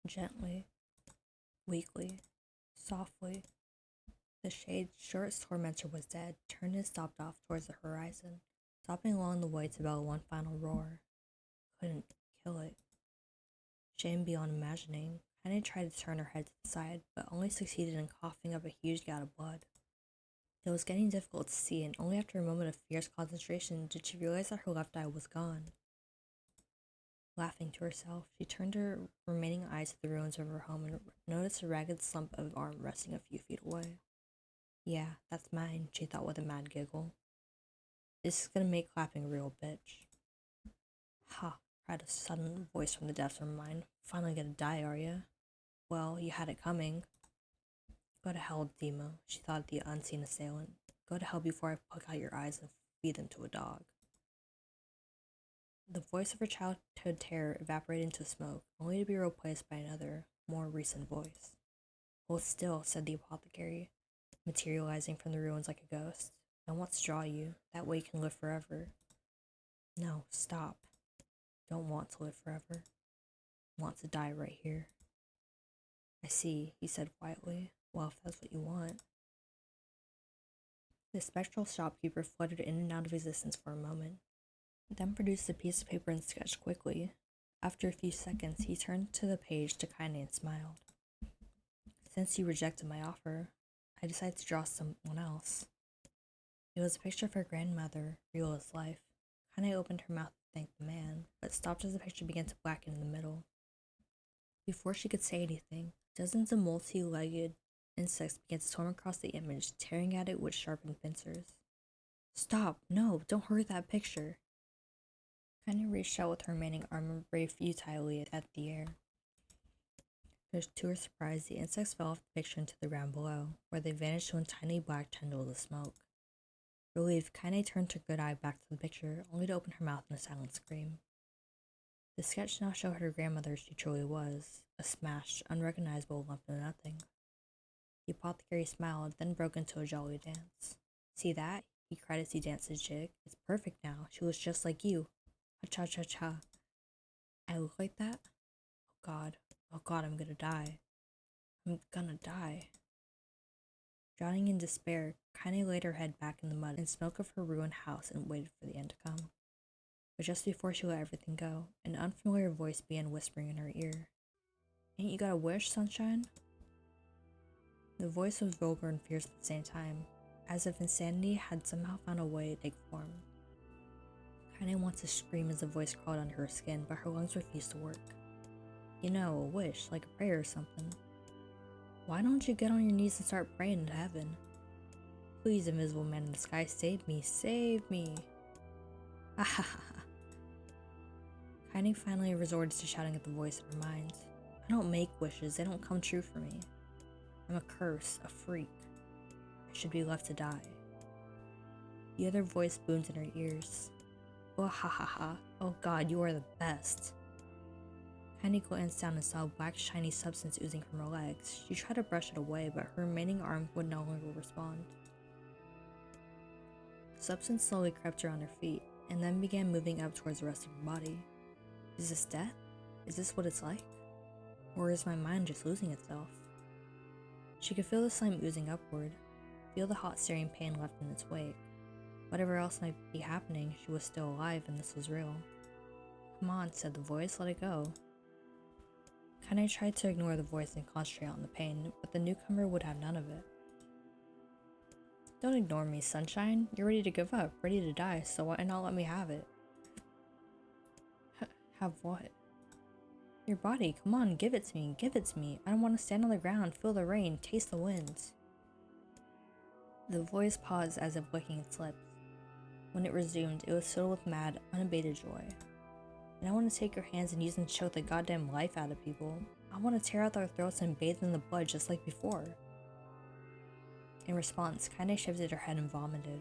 Gently, weakly, softly. The shade's short tormentor was dead, turned and stopped off towards the horizon, stopping along the way to bellow one final roar. Couldn't kill it. Shame beyond imagining, Kaine tried to turn her head to the side, but only succeeded in coughing up a huge gout of blood. It was getting difficult to see, and only after a moment of fierce concentration did she realize that her left eye was gone. Laughing to herself, she turned her remaining eyes to the ruins of her home and noticed a ragged slump of arm resting a few feet away. Yeah, that's mine, she thought with a mad giggle. This is gonna make clapping real, bitch. Ha, cried a sudden voice from the depths of her mind. Finally gonna die, are ya? Well, you had it coming. Go to hell, Demo, she thought of the unseen assailant. Go to hell before I pluck out your eyes and feed them to a dog. The voice of her childhood terror evaporated into smoke, only to be replaced by another, more recent voice. Hold still, said the apothecary, materializing from the ruins like a ghost. I want to draw you, that way you can live forever. No, stop. Don't want to live forever. Want to die right here. I see, he said quietly. Well, if that's what you want. The spectral shopkeeper fluttered in and out of existence for a moment, then produced a piece of paper and sketched quickly. After a few seconds, he turned to the page to Kaine and smiled. Since you rejected my offer, I decided to draw someone else. It was a picture of her grandmother, real as life. Kaine opened her mouth to thank the man, but stopped as the picture began to blacken in the middle. Before she could say anything, dozens of multi-legged insects began to swarm across the image, tearing at it with sharpened pincers. Stop! No, don't hurt that picture! Kaine reached out with her remaining arm and waved futilely at the air. To her surprise, the insects fell off the picture into the ground below, where they vanished to a tiny black tendril of smoke. Relieved, Kaine turned her good eye back to the picture, only to open her mouth in a silent scream. The sketch now showed her grandmother as she truly was, a smashed, unrecognizable lump of nothing. The apothecary smiled, then broke into a jolly dance. See that? He cried as he danced his jig. It's perfect now. She looks just like you. Ha-cha-cha-cha. I look like that? Oh God, I'm gonna die. I'm gonna die. Drowning in despair, Kaine laid her head back in the mud and smoke of her ruined house and waited for the end to come. But just before she let everything go, an unfamiliar voice began whispering in her ear. Ain't you got a wish, sunshine? The voice was vulgar and fierce at the same time, as if insanity had somehow found a way to take form. Kaine wanted to scream as the voice crawled under her skin, but her lungs refused to work. You know, a wish, like a prayer or something. Why don't you get on your knees and start praying to heaven? Please, invisible man in the sky, save me, save me! Ha ha ha ha. Kaine finally resorted to shouting at the voice in her mind. I don't make wishes, they don't come true for me. I'm a curse, a freak. I should be left to die. The other voice boomed in her ears. Oh ha ha ha, oh God, you are the best. Kaine glanced down and saw a black shiny substance oozing from her legs. She tried to brush it away, but her remaining arm would no longer respond. The substance slowly crept around her feet, and then began moving up towards the rest of her body. Is this death? Is this what it's like? Or is my mind just losing itself? She could feel the slime oozing upward, feel the hot searing pain left in its wake. Whatever else might be happening, she was still alive and this was real. Come on, said the voice, let it go. Kaine tried to ignore the voice and concentrate on the pain, but the newcomer would have none of it. Don't ignore me, sunshine. You're ready to give up, ready to die, so why not let me have it? Have what? Your body, come on, give it to me, give it to me. I don't want to stand on the ground, feel the rain, taste the winds. The voice paused as if licking its lips. When it resumed, it was filled with mad, unabated joy. And I want to take your hands and use them to choke the goddamn life out of people. I want to tear out their throats and bathe in the blood just like before. In response, Kaine shifted her head and vomited.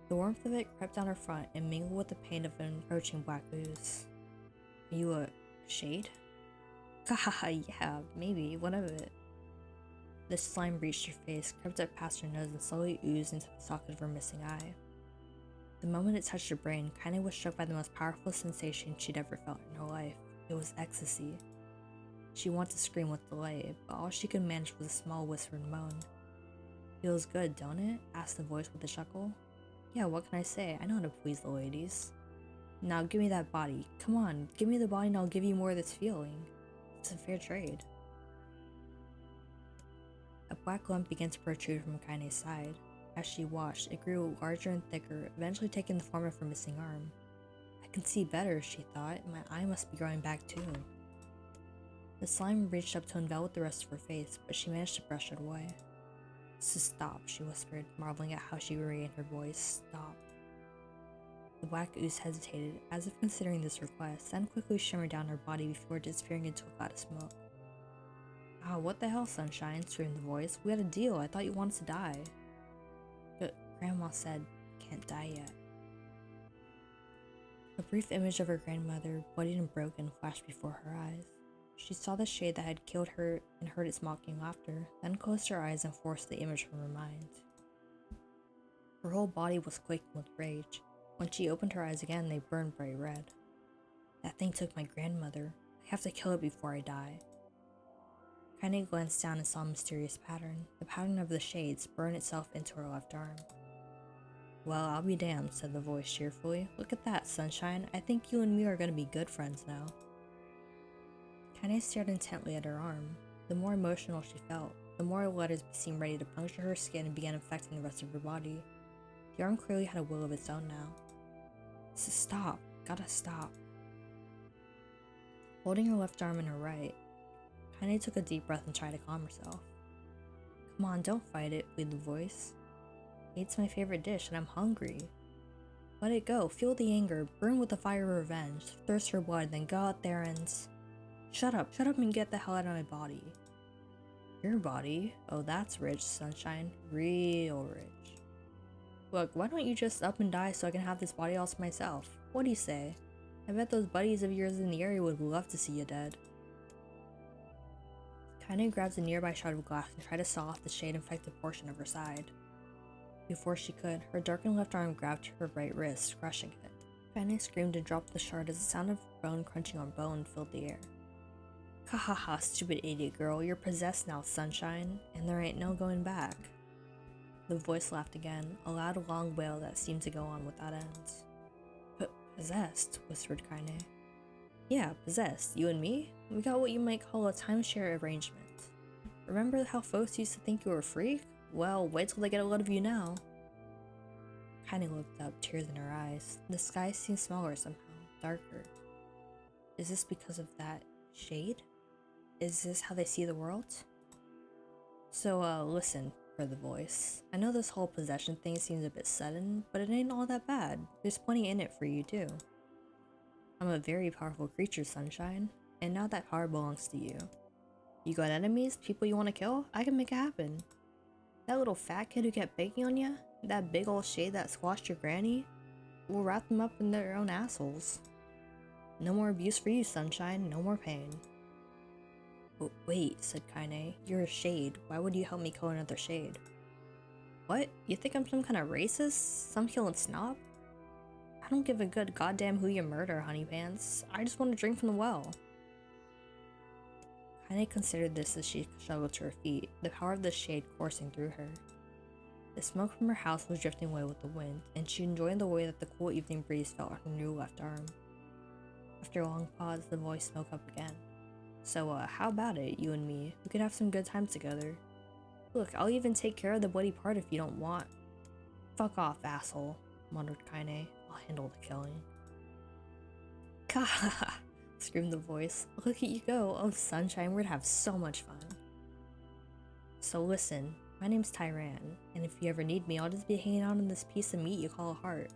The warmth of it crept down her front and mingled with the pain of an approaching black ooze. Are you a shade? Haha, yeah, maybe, what of it? The slime reached her face, crept up past her nose, and slowly oozed into the socket of her missing eye. The moment it touched her brain, Kaine was struck by the most powerful sensation she'd ever felt in her life. It was ecstasy. She wanted to scream with delight, but all she could manage was a small whispered moan. "Feels good, don't it?" asked the voice with a chuckle. "Yeah, what can I say? I know how to please the ladies." "Now give me that body. Come on, give me the body and I'll give you more of this feeling. It's a fair trade." A black lump began to protrude from Kaine's side. As she watched, it grew larger and thicker, eventually taking the form of her missing arm. "I can see better," she thought. "My eye must be growing back too." The slime reached up to envelop the rest of her face, but she managed to brush it away. "Stop," she whispered, marveling at how she regained her voice. "Stop." The black ooze hesitated, as if considering this request, then quickly shimmered down her body before disappearing into a cloud of smoke. "Ah, what the hell, Sunshine?" screamed the voice. "We had a deal. I thought you wanted to die." "But Grandma said, can't die yet." A brief image of her grandmother, bloodied and broken, flashed before her eyes. She saw the shade that had killed her and heard its mocking laughter, then closed her eyes and forced the image from her mind. Her whole body was quaking with rage. When she opened her eyes again, they burned bright red. "That thing took my grandmother. I have to kill it before I die." Kaine glanced down and saw a mysterious pattern. The pattern of the shades burned itself into her left arm. "Well, I'll be damned," said the voice cheerfully. "Look at that, Sunshine. I think you and me are going to be good friends now." Kaine stared intently at her arm. The more emotional she felt, the more the letters seemed ready to puncture her skin and began infecting the rest of her body. The arm clearly had a will of its own now. "Stop. Gotta stop." Holding her left arm in her right, Kaine took a deep breath and tried to calm herself. "Come on, don't fight it," pleaded the voice. "It's my favorite dish and I'm hungry. Let it go, feel the anger, burn with the fire of revenge, thirst for blood, then go out there and..." Shut up and get the hell out of my body." "Your body? Oh, that's rich, Sunshine. Real rich. Look, why don't you just up and die so I can have this body all to myself? What do you say? I bet those buddies of yours in the area would love to see you dead." Kaine grabbed a nearby shard of glass and tried to saw off the shade-infected portion of her side. Before she could, her darkened left arm grabbed her right wrist, crushing it. Kaine screamed and dropped the shard as the sound of bone crunching on bone filled the air. "Ha ha ha, stupid idiot girl, you're possessed now, Sunshine, and there ain't no going back." The voice laughed again, a loud, long wail that seemed to go on without end. "Possessed?" whispered Kaine. "Yeah, possessed. You and me? We got what you might call a timeshare arrangement. Remember how folks used to think you were a freak? Well, wait till they get a load of you now." Kaine looked up, tears in her eyes. The sky seemed smaller somehow, darker. Is this because of that shade? Is this how they see the world? "So, listen," for the voice. "I know this whole possession thing seems a bit sudden, but it ain't all that bad. There's plenty in it for you, too. I'm a very powerful creature, Sunshine, and now that power belongs to you. You got enemies, people you want to kill? I can make it happen. That little fat kid who kept picking on you? That big old shade that squashed your granny? We'll wrap them up in their own assholes. No more abuse for you, Sunshine, no more pain." "Oh, wait," said Kaine. "You're a shade. Why would you help me kill another shade?" "What? You think I'm some kind of racist? Some killing snob? I don't give a good goddamn who you murder, honey pants. I just want to drink from the well." Kaine considered this as she struggled to her feet, the power of the shade coursing through her. The smoke from her house was drifting away with the wind, and she enjoyed the way that the cool evening breeze felt on her new left arm. After a long pause, the voice spoke up again. "So, how about it, you and me? We could have some good times together. Look, I'll even take care of the bloody part if you don't want." "Fuck off, asshole," muttered Kaine. "I'll handle the killing." "Ka!" screamed the voice. "Look at you go. Oh, Sunshine, we're gonna have so much fun." "So listen, my name's Tyran, and if you ever need me, I'll just be hanging out on this piece of meat you call a heart.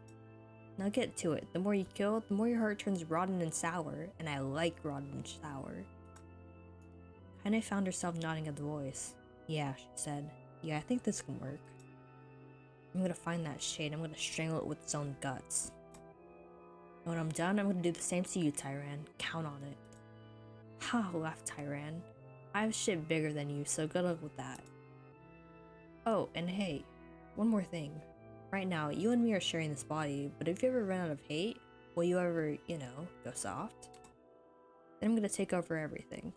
Now get to it. The more you kill, the more your heart turns rotten and sour, and I like rotten and sour." Kaine found herself nodding at the voice. "Yeah," she said. "Yeah, I think this can work. I'm gonna find that shade. I'm gonna strangle it with its own guts. And when I'm done, I'm gonna do the same to you, Tyran. Count on it." "Ha," laughed Tyran. "I have shit bigger than you, so good luck with that. Oh, and hey, one more thing. Right now, you and me are sharing this body, but if you ever run out of hate, will you ever, go soft? Then I'm gonna take over everything."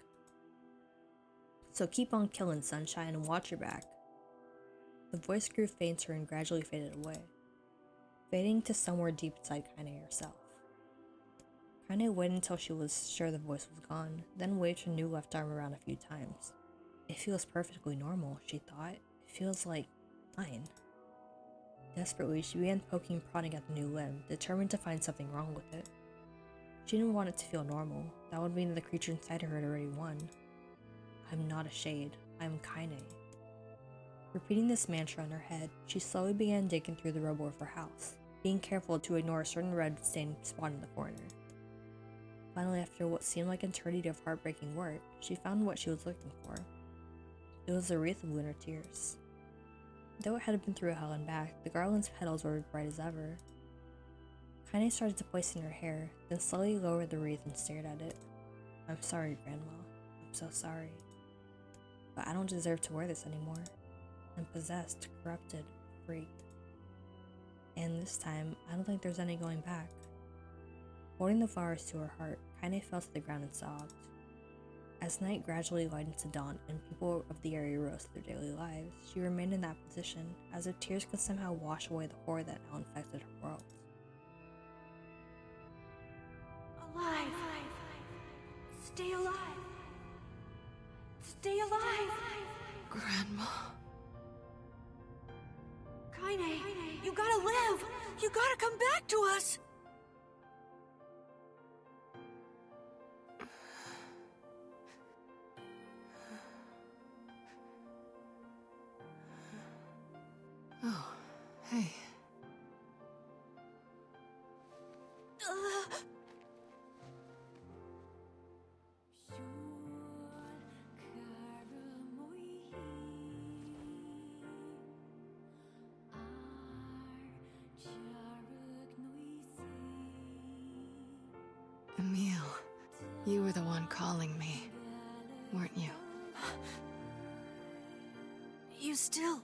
So keep on killing, Sunshine, and watch your back. The voice grew fainter and gradually faded away, fading to somewhere deep inside Kaine herself. Kaine waited until she was sure the voice was gone, then waved her new left arm around a few times. It feels perfectly normal, she thought. It feels like mine. Desperately, she began poking and prodding at the new limb, determined to find something wrong with it. She didn't want it to feel normal. That would mean that the creature inside her had already won. I'm not a shade. I'm Kaine. Repeating this mantra in her head, she slowly began digging through the rubble of her house, being careful to ignore a certain red stained spot in the corner. Finally, after what seemed like an eternity of heartbreaking work, she found what she was looking for. It was a wreath of lunar tears. Though it had been through hell and back, the garland's petals were as bright as ever. Kaine started to place in her hair, then slowly lowered the wreath and stared at it. I'm sorry, Grandma. I'm so sorry. But I don't deserve to wear this anymore. I'm possessed, corrupted, freaked. And this time, I don't think there's any going back. Holding the flowers to her heart, Kaine fell to the ground and sobbed. As night gradually lightened to dawn and people of the area rose to their daily lives, she remained in that position, as if tears could somehow wash away the horror that now infected her world. Alive! Stay alive! Stay alive! Grandma. Kaine, you gotta live! You gotta come back to us! Oh, hey. Emil, you were the one calling me, weren't you? You still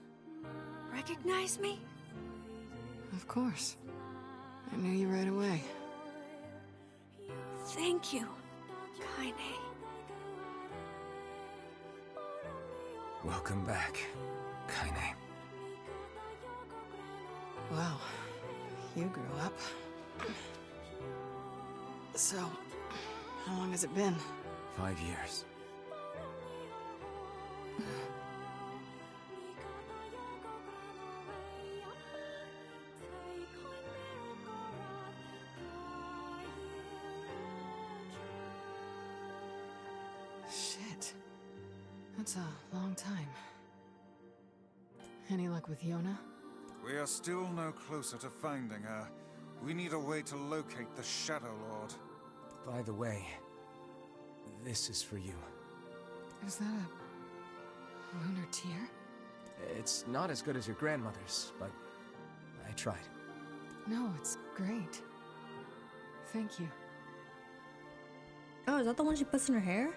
recognize me? Of course. I knew you right away. Thank you, Kaine. Welcome back, Kaine. Wow, you grew up. So, how long has it been? 5 years. Shit. That's a long time. Any luck with Yona? We are still no closer to finding her. We need a way to locate the Shadow Lord. By the way, this is for you. Is that a lunar tear? It's not as good as your grandmother's, but I tried. No, it's great. Thank you. Oh, is that the one she puts in her hair?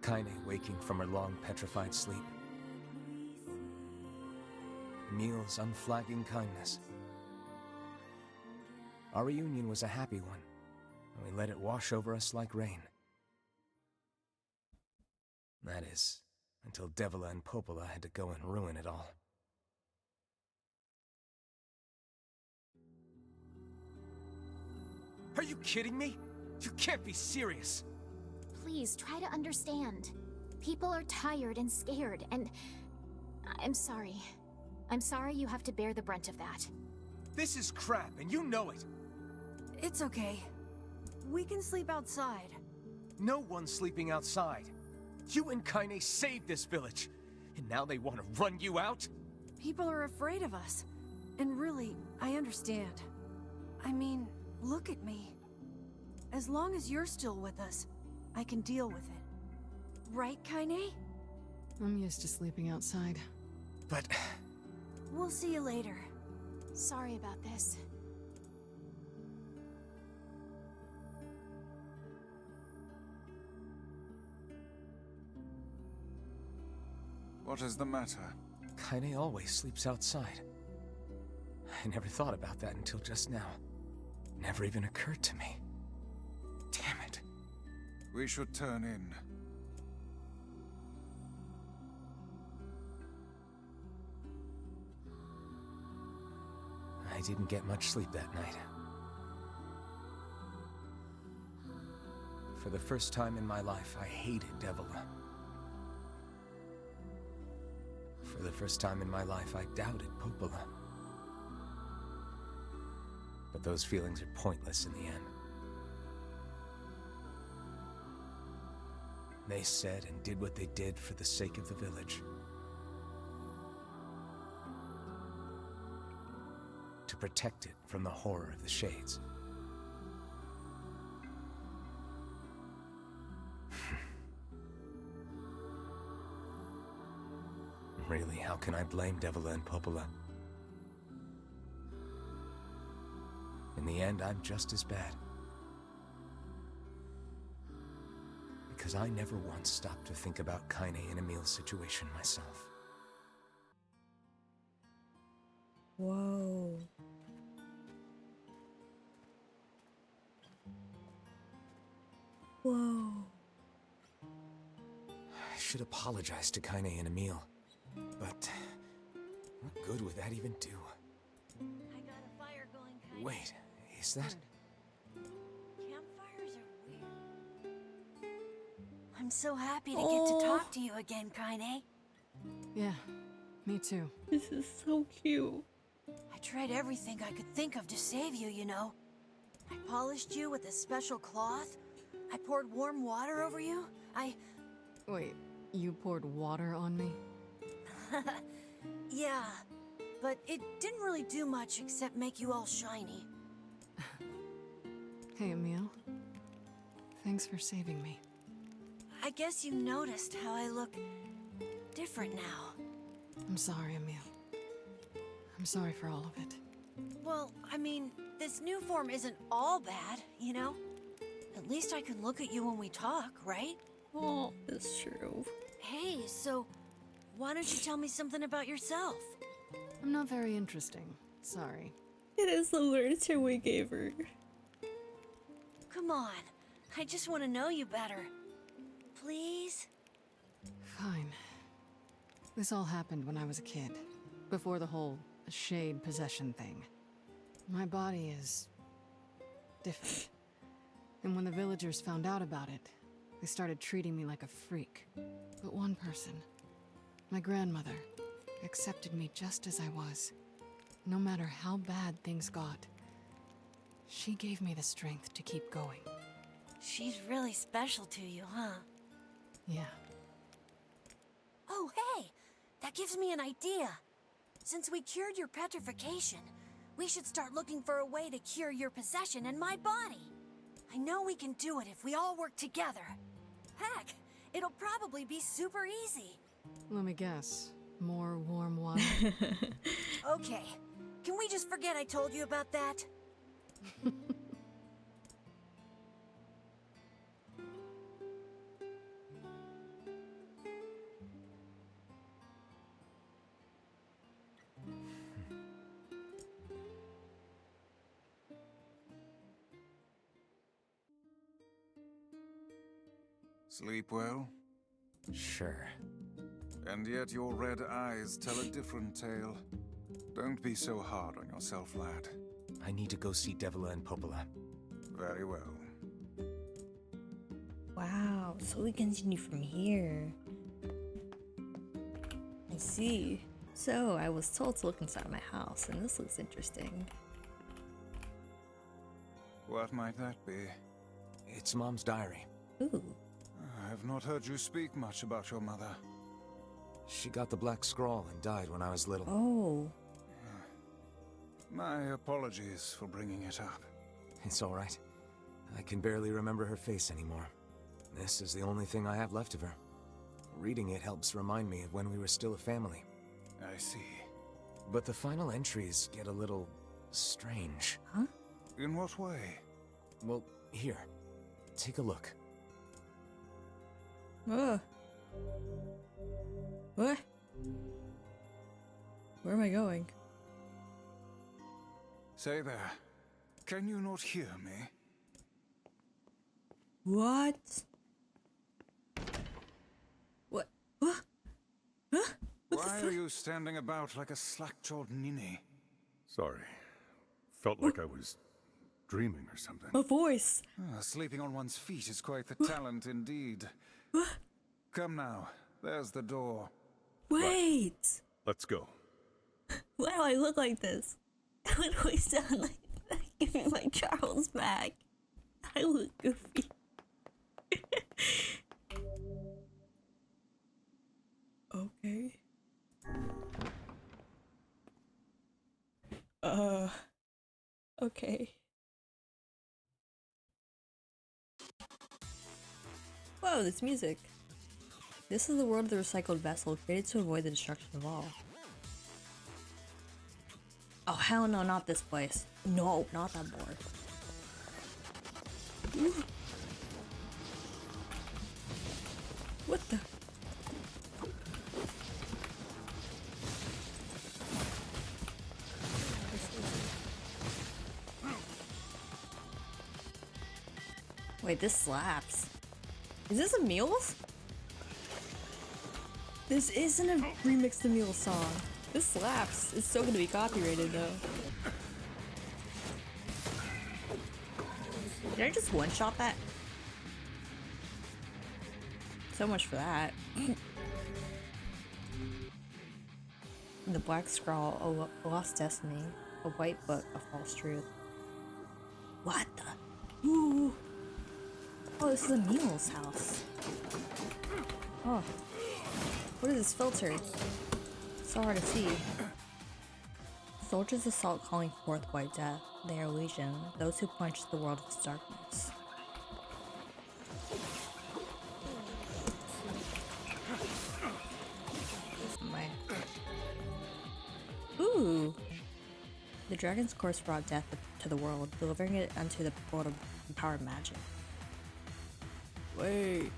Kaine waking from her long, petrified sleep. Emil's unflagging kindness. Our reunion was a happy one, and we let it wash over us like rain. That is, until Devila and Popola had to go and ruin it all. Are you kidding me? You can't be serious! Please, try to understand. People are tired and scared, and... I'm sorry. I'm sorry you have to bear the brunt of that. This is crap, and you know it! It's okay. We can sleep outside. No one's sleeping outside. You and Kaine saved this village, and now they want to run you out? People are afraid of us. And really, I understand. I mean, look at me. As long as you're still with us, I can deal with it. Right, Kaine? I'm used to sleeping outside. But... We'll see you later. Sorry about this. What is the matter? Kaine always sleeps outside. I never thought about that until just now. Never even occurred to me. Damn it. We should turn in. I didn't get much sleep that night. For the first time in my life, I hated Devila. For the first time in my life, I doubted Popola. But those feelings are pointless in the end. They said and did what they did for the sake of the village. To protect it from the horror of the Shades. Really, how can I blame Devila and Popola? In the end, I'm just as bad. Because I never once stopped to think about Kaine and Emil's situation myself. Whoa. Whoa. I should apologize to Kaine and Emil, but what good would that even do? I got a fire going, Kaine. Wait, is that... Campfires are weird. I'm so happy to get to talk to you again, Kaine. Yeah, me too. This is so cute. I tried everything I could think of to save you, you know. I polished you with a special cloth. I poured warm water over you. Wait, you poured water on me? Yeah, but it didn't really do much except make you all shiny. Hey, Emil. Thanks for saving me. I guess you noticed how I look different now. I'm sorry, Emil. I'm sorry for all of it. Well, I mean, this new form isn't all bad, you know? At least I can look at you when we talk, right? Oh, that's true. Hey, so why don't you tell me something about yourself? I'm not very interesting. Sorry. It is the literature we gave her. Come on, I just want to know you better. Please? Fine. This all happened when I was a kid, before the whole shade possession thing. My body is different. And when the villagers found out about it, they started treating me like a freak. But one person, my grandmother, accepted me just as I was. No matter how bad things got, she gave me the strength to keep going. She's really special to you, huh? Yeah. Oh, hey! That gives me an idea. Since we cured your petrification, we should start looking for a way to cure your possession and my body. I know we can do it if we all work together. Heck, it'll probably be super easy. Let me guess. More warm water? Okay, can we just forget I told you about that? Sleep well? Sure. And yet your red eyes tell a different tale. Don't be so hard on yourself, lad. I need to go see Devila and Popola. Very well. Wow, so we continue from here. I see. So, I was told to look inside my house, and this looks interesting. What might that be? It's Mom's diary. Ooh. I've not heard you speak much about your mother. She got the Black Scrawl and died when I was little. Oh. My apologies for bringing it up. It's all right. I can barely remember her face anymore. This is the only thing I have left of her. Reading it helps remind me of when we were still a family. I see. But the final entries get a little strange. Huh? In what way? Well, here. Take a look. What? Where am I going? Say there. Can you not hear me? What? What? Huh? Huh? What the Why fuck? are you standing about like a slack-jawed ninny? Sorry. Felt like I was dreaming or something. A voice. Sleeping on one's feet is quite the talent indeed. Come now. There's the door. Wait. Let's go. Why do I look like this? Why do I sound like that? Give me my Charles back. I look goofy. Okay. Okay. Whoa, this music. This is the world of the recycled vessel, created to avoid the destruction of all. Oh, hell no, not this place. No, not that board. Ooh. What the? Wait, this slaps. Is this a Mules? This isn't a remix to Mules song. This slaps. It's still gonna be copyrighted though. Did I just one-shot that? So much for that. The black scrawl, a lost destiny, a white book, a false truth. What the? Ooh. Oh, this is a Mule's house. Oh. What is this filter? So hard to see. Soldiers assault calling forth white death. They are legion, those who plunge the world into darkness. Ooh! The dragon's course brought death to the world, delivering it unto the world of empowered magic. Wait.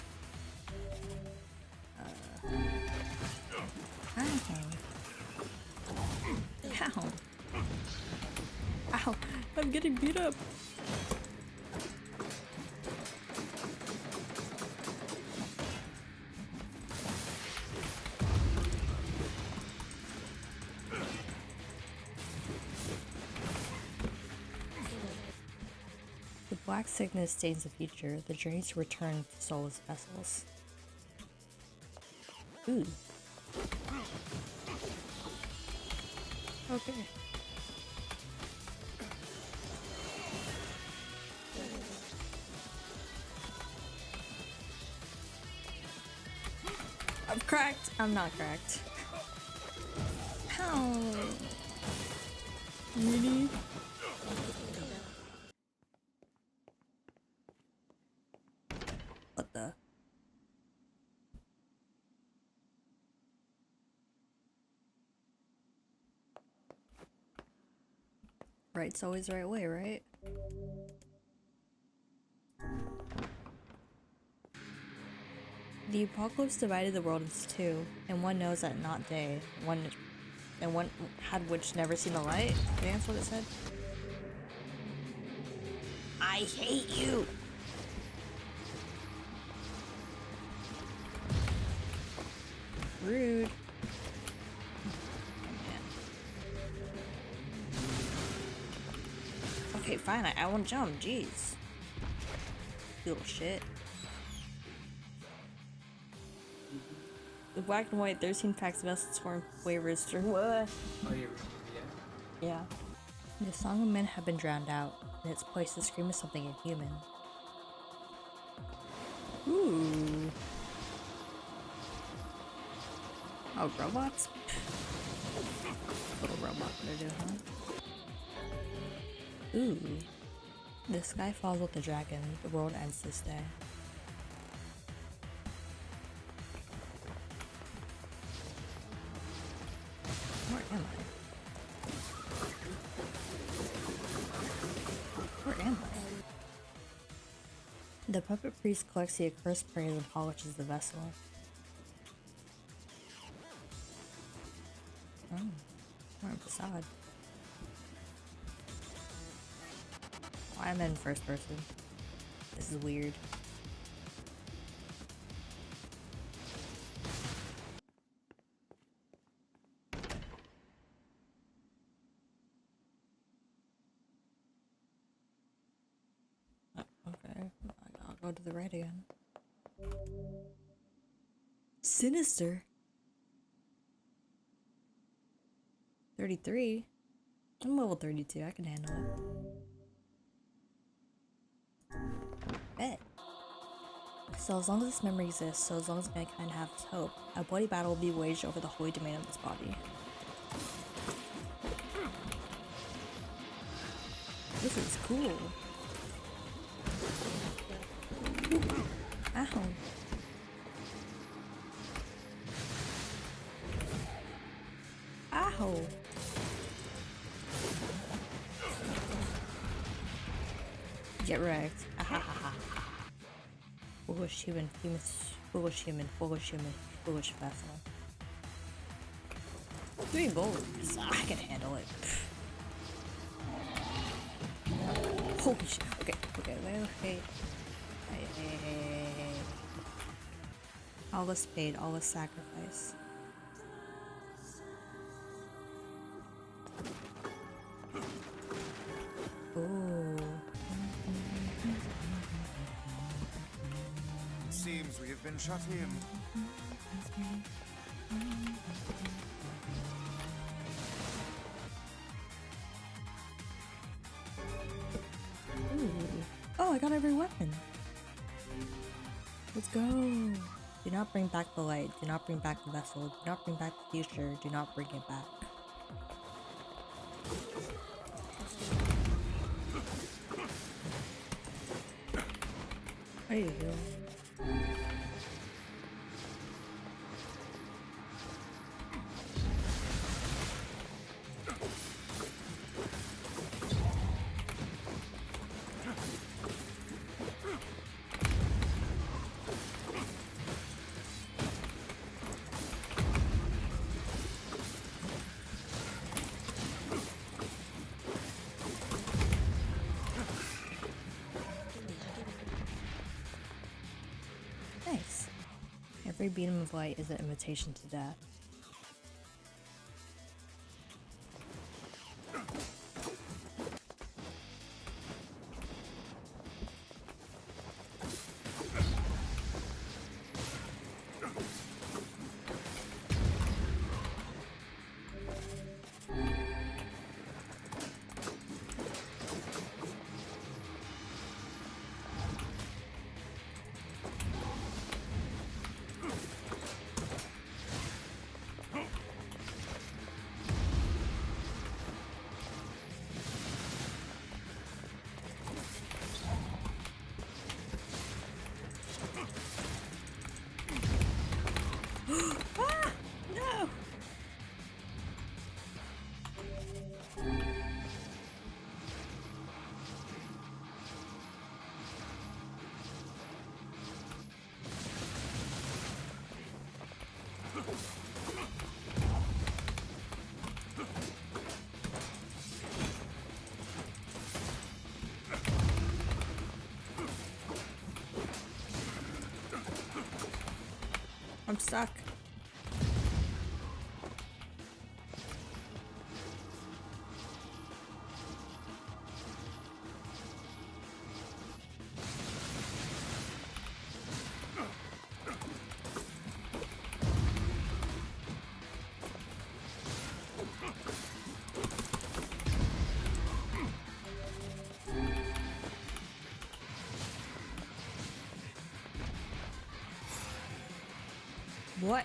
Ow. Ow. I'm getting beat up. The black sickness stains the future, the journey to return to soulless vessels. Ooh. Okay. I'm cracked. I'm not cracked. Ow. Really? What the? Right's always the right way, right? The apocalypse divided the world into two, and one knows that not day, one had which never seen the light. I think that's what it said. I hate you! Rude. Okay, fine, I won't jump, jeez. Little shit. The black and white 13 packs vessels form waivers through what? Oh, you remember, yeah? Yeah. The song of men had been drowned out. In its place, the scream of something inhuman. Ooh. Oh, robots? Little robot gonna do, huh? Ooh. The sky falls with the dragon. The world ends this day. Where am I? Where am I? The puppet priest collects the accursed prey and polishes the vessel. Oh, what a facade. Why am I in first person? This is weird. Okay, I'll go to the right again. Sinister. 33? I'm level 32, I can handle it. Bet. So as long as this memory exists, so as long as mankind has hope, a bloody battle will be waged over the holy domain of this body. This is cool. Ow. Ow. Get wrecked. Foolish human, foolish human, foolish vessel. 3 volts. I can handle it. Holy shit. Okay, wait. Hey. All was paid, all was sacrifice. Ooh. It seems we have been shut in. Ooh. Oh, I got every weapon. Let's go. Do not bring back the light. Do not bring back the vessel. Do not bring back the future. Do not bring it back. How do you heal? Nice. Every beam of light is an invitation to death. Ah! No! I'm stuck. What?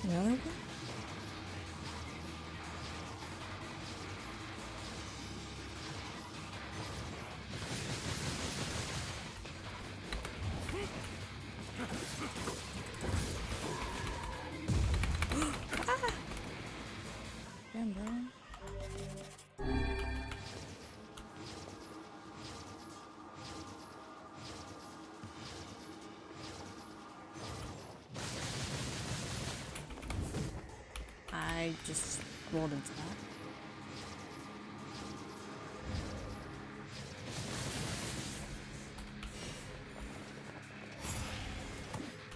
Another one? on, bro. I just rolled into that.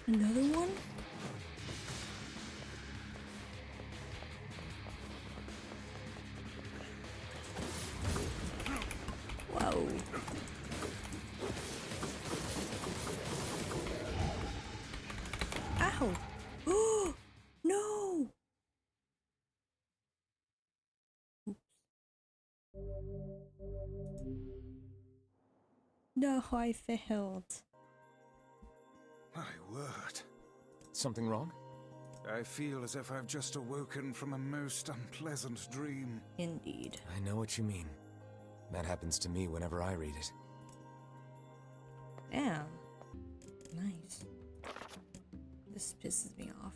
Another one? Whoa. Ow! Oh! No! No, I failed. My word. Something wrong? I feel as if I've just awoken from a most unpleasant dream. Indeed. I know what you mean. That happens to me whenever I read it. Damn. Nice. This pisses me off.